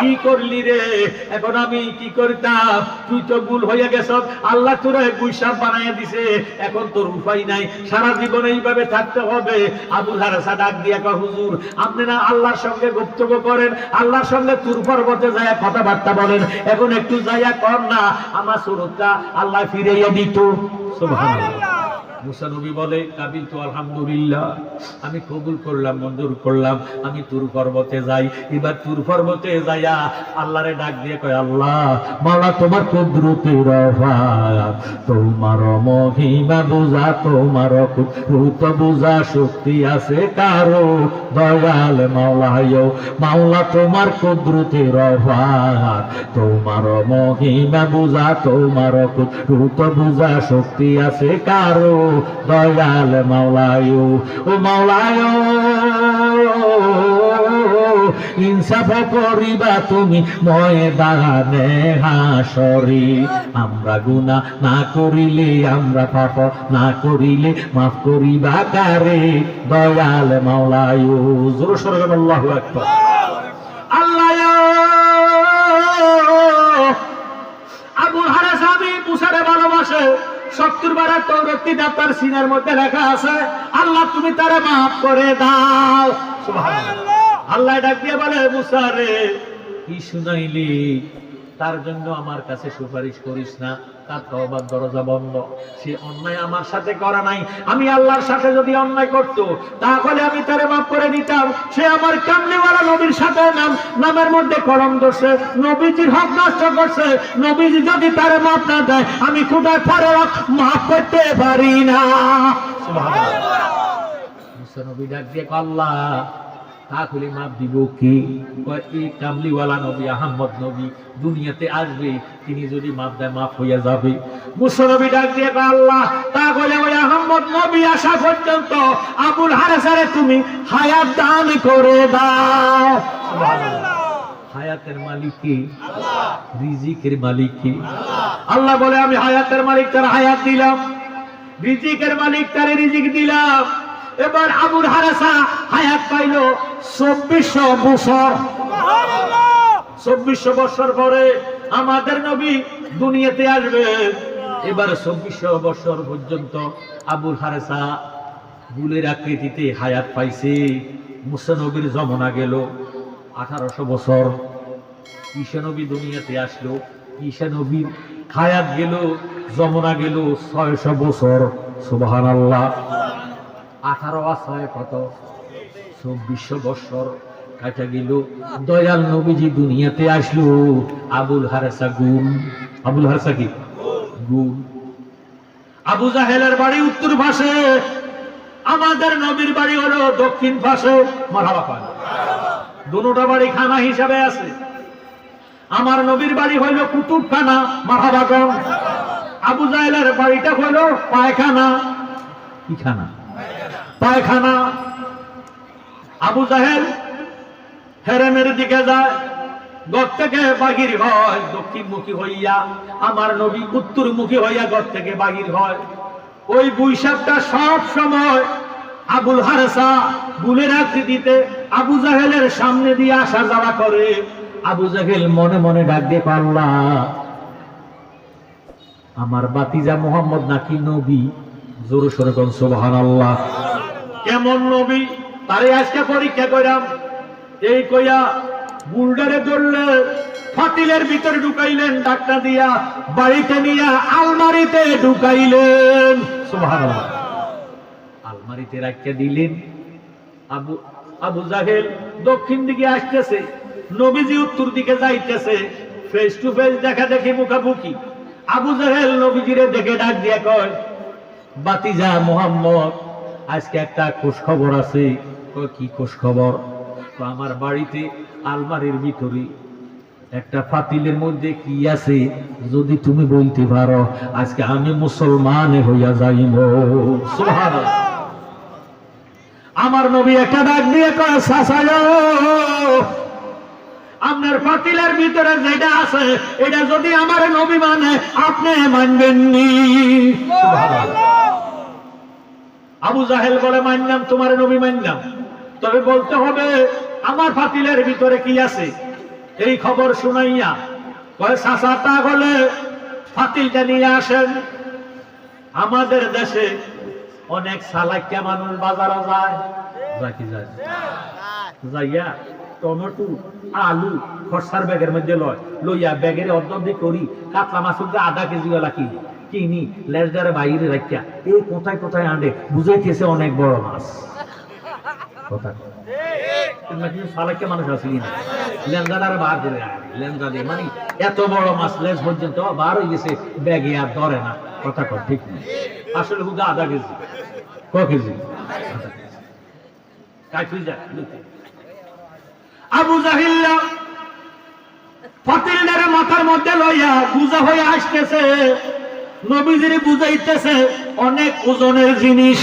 কি করলি রে, এখন আমি কি করতাম, তুই তো ভুল হইয়া গেছ, আল্লাহ তোরা গুইসাপ বানাইয়া দিছে, এখন তোর উপায় নাই, সারা জীবন এইভাবে থাকতে হবে। আবুল হারসা ডাক দিয়া কয়, হুজুর আপনি না আল্লাহর সঙ্গে বক্তব্য করেন, আল্লাহর সঙ্গে তুর পর্বতে যাইয়া কথাবার্তা বলেন, এখন একটু যাইয়া কর না, আমার সুরতটা আল্লাহ ফিরাইয়া দিত। সুবহানাল্লাহ। মুসা নবী বলে কাবিল তো আলহামদুলিল্লাহ, আমি কবুল করলাম, মঞ্জুর করলাম, আমি তুর পর্বতে যাই। এবার তুর পর্বতে যাইয়া আল্লাহরে ডাক দিয়ে কয়, আল্লাহ মাওলা তোমার কুদরতের অভাব, তোমার মহিমা বুঝা, তোমার কুদরত বুঝা শক্তি আছে কারো, দয়াল মাওলায়ও মাওলা তোমার কুদরতের অভাব, তোমার মহিমা বুঝা, তোমার কুদরত বুঝা শক্তি আছে কারো, দয়াল মাওলায়ও ও মাওলায়ও ইনসাফ করিবা তুমি ময়দানে হাসরে, আমরা গুনাহ না করিলে, আমরা পাপ না করিলে মাফ করিবা কারে, দয়াল মাওলায়ও। জোরে সোরে বলেন আল্লাহু আকবার। আল্লাহ আবুল হারেস আমি মুসারে ভালোবাসে, 70 বার তৌরাত তার সিনার মধ্যে লেখা আছে, আল্লাহ তুমি তারে মাফ করে দাও। সুবহানাল্লাহ। আল্লাহ ডাক দিয়ে বলে, মুসা রে কি শুনাইলি, তার জন্য আমার কাছে সুপারিশ করিস না, তার তওবার দরজা বন্ধ। সে অন্যায় আমার সাথে করা নাই, আমি আল্লাহর সাথে যদি অন্যায় করত তাহলে আমি তারে মাফ করে দিতাম। সে আমার কামলিওয়ালা নবীর সাথে নামের মধ্যে কলম ধরছে, নবীজির হক নষ্ট করছে, নবীজি যদি তারে মাফ না দেয় আমি খোদার পরে মাফ করতে পারি না। সুবহানাল্লাহ। মুসা নবী ডাক দিয়ে আল্লাহ তাহলে মাপ দিব কি? এই কামলিওয়ালা নবী আহমদ নবী দুনিয়াতে আসবে, তিনি যদি মাপ দেয় মাফ হইয়া যাবে। মুসা নবী ডাক দিয়ে আল্লাহ তাহলে ওই আহমদ নবী আসা পর্যন্ত আবুল হারেসারে তুমি হায়াত দান করে দাও। সুবহানাল্লাহ। হায়াতের মালিক কে? আল্লাহ। রিজিকের মালিক কে? আল্লাহ। আল্লাহ বলে আমি হায়াতের মালিক তার হায়াত দিলাম, রিজিকের মালিক তার রিজিক দিলাম। এবার আবুল হারেসা হায়াত পাইল 2400 বছর। 2400 বছর পরে আমাদের নবী দুনিয়াতে আসবে। এবার 2400 বছর পর্যন্ত আবুল হারেসা বুলের আকৃতিতে হায়াত পাইছে। মুসা নবীর জমানা গেল 1800 বছর। ঈসা নবী দুনিয়াতে আসলো, ঈসা নবীর হায়াত গেল, জমানা গেল 600 বছর। সুবহানাল্লাহ। 18 আর 6 কত? 2400 বছর কাটা গেল। দয়াল নবীজি দুনিয়াতে আসলো, আবুল হারেসা গুল। আবুল হারেসা কি? গুল। আবু জাহেলের বাড়ি উত্তর পাশে, আমাদের নবীর বাড়ি হলো দক্ষিণ পাশে। মারহাবা পান। দুটোটা বাড়ি খানা হিসাবে আছে। আমার নবীর বাড়ি হইল কুতুবখানা। মারহাবা কোন? আবু জাহেলের বাড়িটা হইল পায়খানা। কি খানা? পায়খানা। আবু জাহেল হেরেমের দিকে যায়, ঘর থেকে বাহির হয় দক্ষিণমুখী হইয়া, আমার নবী উত্তরমুখী হইয়া ঘর থেকে বাহির হয়। ওই বৈশাখটা সব সময় আবুল হারেসা বুলের আকৃতিতে আবু জাহেলের সামনে দিয়ে আসা যাওয়া করে। আবু জাহেল মনে মনে ডাক দিয়ে আল্লাহ আমার বাতিজা মুহাম্মদ নাকি নবী? জোরে সোরে কোন সুবহানাল্লাহ। কেমন নবী তারে আজকে পরীক্ষা কইরাম। এই কইয়া বুলডারে ধরলে ফাতিলের ভিতরে ঢুকাইলেন, ডাক্তার দিয়া বাড়িতে নিয়া আলমারিতে ঢুকাইলেন। সুবহানাল্লাহ। আলমারিতে রাখিয়া দিলেন। আবু জাহেল দক্ষিণ দিকে আসতেছে, নবীজি উত্তর দিকে যাইতেছে। ফেস টু ফেস দেখা দেখি, মুখামুখি। আবু জাহেল নবীজিরে দেখে ডাক দিয়া কয়, বাতিজা মুহাম্মদ আজকে একটা খুশ খবর আছে। কি খুশ খবর? আমার বাড়িতে আলমারির ভিতরে একটা ফাতিলের মধ্যে কি আছে, যদি তুমি বলতে পারো আজকে আমি মুসলমান হইয়া যাইব। সুবহানাল্লাহ। আমার নবী একটা ডাক দিয়ে কয়, চাচা আপনার ফাতিলের ভিতরে যেটা আছে এটা যদি আমার নবী মানে আপনি মানবেন নি? সুবহানাল্লাহ। আবু জাহেল বলে মানলাম, তোমার নবী মানলাম, তবে বলতে হবে আমার ফাতিলের ভিতরে কি আছে। এই খবর শুনাইয়া কয়, চাচা তাহলে ফাতিলটা নিয়ে আসেন। আমাদের দেশে অনেক চালাকিয়া মানুষ বাজারে যায়, যাইয়া টমেটো আলু খরচার ব্যাগের মধ্যে লয়, লইয়া ব্যাগের অর্ধেক করি কাতলা মাছ আধা কেজি ওলা কিনে কিনি লেজদারে বাইরে রাখিয়া এই কোথায় কোথায় আনবে বুঝাইতেছে অনেক বড় মাছ কথা সালাইকে মানুষ আসলি না লেনজাদারে বার করে লেনজা দিয়ে মানে এত বড় মাছ লেজ পর্যন্ত বার হয়ে গেছে ব্যাগে আর ধরে না কথা কর ঠিক নেই আসলে বুঝে আধা কেজি ক কেজি আবু জাহিল ফতিলদারে মাথার মধ্যে লইয়া বুঝা হয়ে আসতেছে নবীজিরে বুঝাইতেছে অনেক ওজনের জিনিস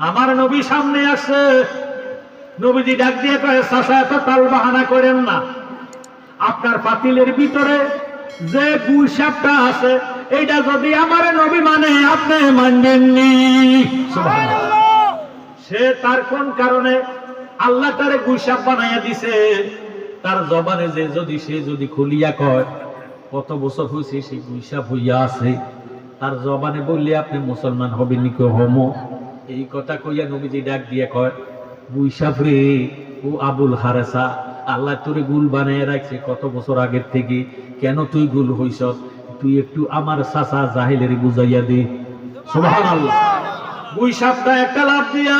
আমার নবী সামনে আসে নবীজি ডাক দিয়ে কয়ে চাচা এত তাল বাহানা করেন না আপনার পাতিলের ভিতরে যে গুইসাপটা আছে এইটা যদি আমার নবী মানে আপনি মানবেননি সুবহানাল্লাহ সে তার কোন কারণে আল্লাহ তারে গুইসাপ বানাইয়া দিছে তার জবানে যে যদি সে যদি খুলিয়া কয় কত বছর হয়েছে সেই গুইসাপ হইয়া আছে তার জবানে বললে আপনি মুসলমান হবেন নি কেউ হমো এই কথা কইয়া নবীজি ডাক দিয়ে কয় গুইসাপ রে ও আবুল হারেসা আল্লাহ তোরে গুল বানাইয়া রাখছে কত বছর আগের থেকে কেন তুই গুল হইছ তুই একটু আমার চাচা জাহিলের বুঝাইয়া দে সুবহানাল্লাহ গুইসাপটা একটা লাভ দিয়া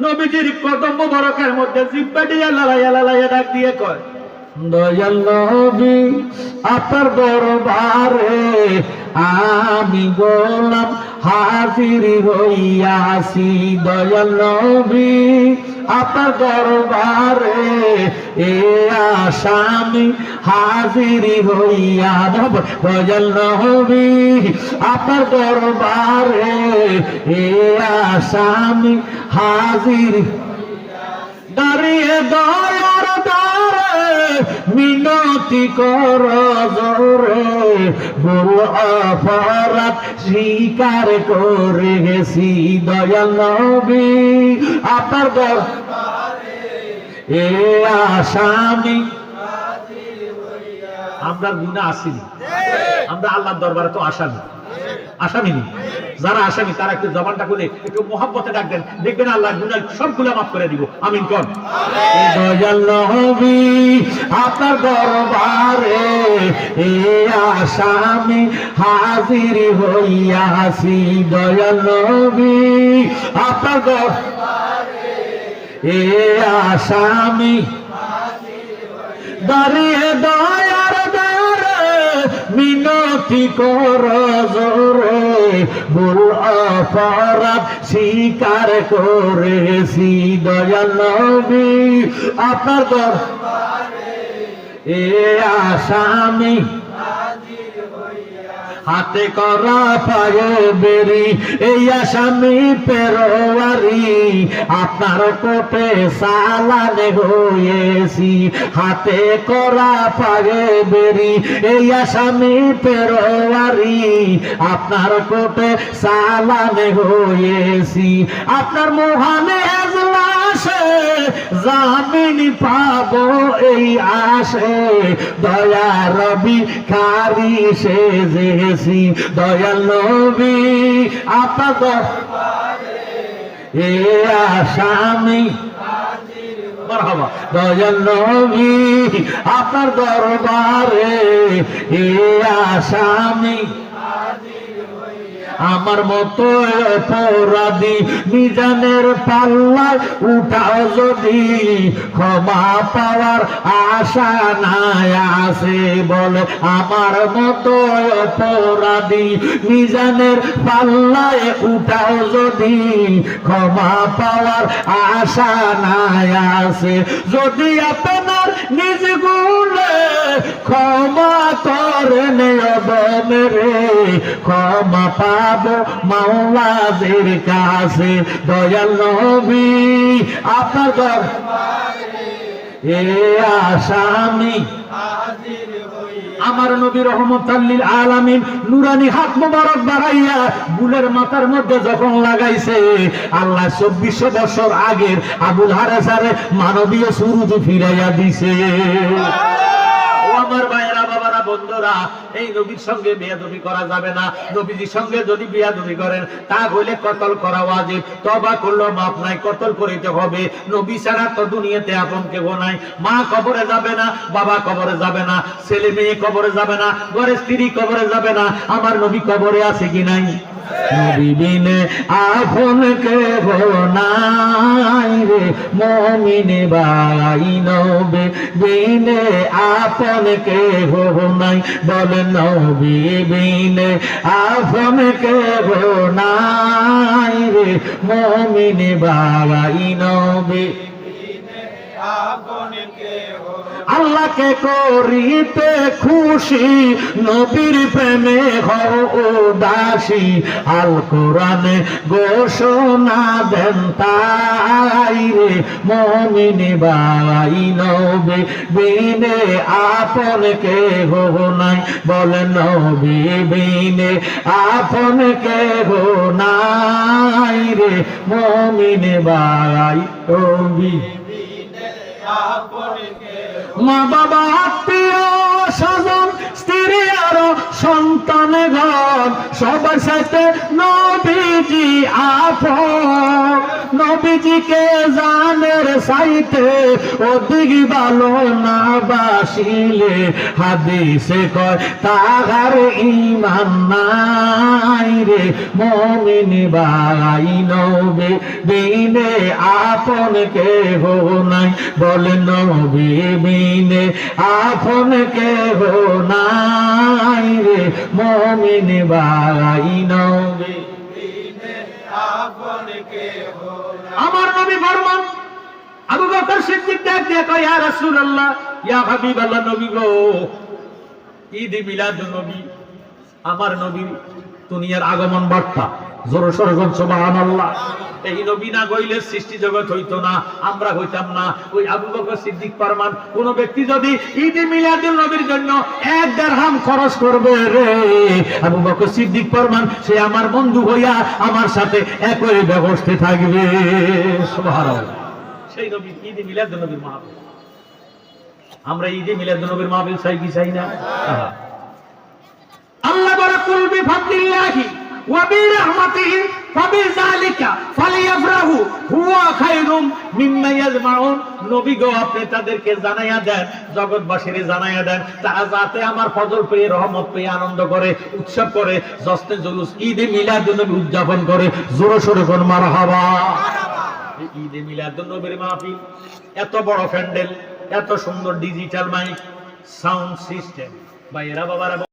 নবীজির কদম মোবারকের মধ্যে জিব্বা দিয়া লালাইয়া ডাক দিয়ে কয় দয়াল নবী আপনার দরবারে আমি গোলাম হাজির হইয়াছি দয়াল নবী আপনার দরবারে এ আসামি হাজির হইয়া দয়াল নবী আপনার দরবারে এ আসামি হাজির দাঁড়িয়ে দয়ার দ্বারে মিনতি কর জোরে ভুল অপরাধ স্বীকার করে গেছি দয়াল নবী আপনার দরবারে এ আসামি আমরা গুনাহ আসিনি আমরা আল্লাহর দরবারে তো আসামি যারা আসামি তারা একটু জবানটা খুলে একটু মোহাব্বতে ডাকবেন দেখবেন আল্লাহ গুনাহ সবগুলো মাফ করে দিব আমিন কোন দয়াল নবী আপনার দরবারে এ আসামি হাজির হইয়াছি দয়াল নবী আপনার দরবারে এ আসামি দাঁড়িয়ে দয়ার দ্বারে মিনতি কর জোরে ভুল অপরাধ স্বীকার করেছি দয়াল নবী আপনার দরবারে এ আসামি হাতে করা পায়ে বেরি এই আসামি পেরোয়ারি আপনার কোটে সালানে হয়েছি হাতে করা পায়ে বেরি এই আসামি পেরোয়ারি আপনার কোটে সালানে হয়েছি আপনার মহানে এজলাসে জামিন পাবো এই আশে দয়া রবি কারি সেজেছি দয়াল নবী আপনার দরবারে এ আসামি মারহাবা দয়াল নবী আপনার দরবারে এ আসামি আমার মতো অপরাধী মিজানের পাল্লায় উঠাও যদি ক্ষমা পাওয়ার আশা নাই আছে বলে আমার মতো অপরাধী মিজানের পাল্লায় উঠাও যদি ক্ষমা পাওয়ার আশা নাই আছে যদি আপনার নিজ গুণে ক্ষমা করেন অদমেরে ক্ষমা পাবো মাওলাদের কাছে দয়াল নবী আপনার দরবারে এ আসামি আমার নবী রহমতুল লিল আলামিন নুরানি হাত মোবারক বাড়াইয়া বুলের মাথার মধ্যে যখন লাগাইছে আল্লাহ 2400 বছর আগের আবুল হারেসারে মানবীয় সুরুজ ফিরাইয়া দিছে ও আমার ভাইয়েরা বাবারা বন্ধুরা, এই নবীর সঙ্গে বেয়াদবি করা যাবে না। নবীজির সঙ্গে যদি বেয়াদবি করেন তা হইলে কতল করা ওয়াজিব। তওবা করলেও মাপ নাই, কতল করিতে হবে। নবী ছাড়া তো দুনিয়াতে আপন কেউ নাই। মা কবরে যাবে না, বাবা কবরে যাবে না, ছেলে মেয়ে কবরে যাবে না, ঘরের স্ত্রী কবরে যাবে না। আমার নবী কবরে আছে কি নাই? নবী বিনে আপন কেহ নাই রে মুমিন ভাই, নবী বিনে আপন কেহ নাই। বলেন নবী বিনে আপন কেহ নাই রে মুমিন ভাই, নবী আল্লাহকে করিতে খুশি, নবীর প্রেমে হও উদাসী। আল কোরআনে ঘোষণা দেন তাই রে মুমিন ভাই, নবী বিনে আপন কেহ নাই। বলেন নবী বিনে আপন কেহ নাই রে মুমিন ভাই, নবী মা বাবা আত্মীয় স্বজন স্ত্রী আরো সন্তান ঘর সবার সাথে নবীজি আপন। নবীজিকে জানের সাইতে অধিক ভালো না বাসিলে হাদিসে কয় তাহার ঈমান নাই রে মুমিন ভাই, নবী বিনে আপন কেহ নাই। বলেন নবী বিনে আপন কেহ নাই রে মুমিন ভাই, নবী বিনে আপন কেহ। আমার নবী ফরমান, আবু বকর সিদ্দিক ডাক দিয়ে কয় ইয়া রাসূলুল্লাহ, ইয়া হাবিবাল্লাহ, নবী গো, ঈদ মিলাদুন নবী আমার নবী দুনিয়ার আগমন বার্তা। জোরে সোরে বলুন সুবহানাল্লাহ। এই নবী না গইলে সৃষ্টি জগৎ হইতো না, আমরা হইতাম না। ওই আবু বকর সিদ্দিক ফরমান, কোন ব্যক্তি যদি ঈদ মিলাদুন নবীর জন্য 1 দিরহাম খরচ করবে রে, আবু বকর সিদ্দিক ফরমান, সে আমার বন্ধু হইয়া আমার সাথে একই ব্যবস্থায় থাকবে। সুবহানাল্লাহ। সেই নবী ঈদ মিলাদুন নবীর মাহফিল, আমরা ঈদ মিলাদুন নবীর মাহফিল চাই কি চাই না? আল্লাহ বলে কুল বিফাদলিল্লাহি ওয়া বিরহমাতিহি ফাবিযালিকা ফালিয়াফরাহু হুয়া খায়রুম মিম্মা ইয়াজমাউন। নবী গো, আপনি তাদেরকে জানাইয়া দেন, জগৎবাসীরে জানাইয়া দেন, তারা যাতে আমার ফজল পেয়ে রহমত পেয়ে আনন্দ করে, উৎসব করে, জশ্নে জুলুস ঈদে মিলাদুন নবী উদযাপন করে। জোরে সোরে কোন মারহাবা। ঈদে মিলাদুন নবীর মাহফিল, এত বড় প্যান্ডেল, এত সুন্দর ডিজিটাল মাইক, সাউন্ড সিস্টেম, ভাইয়েরা বাবারা।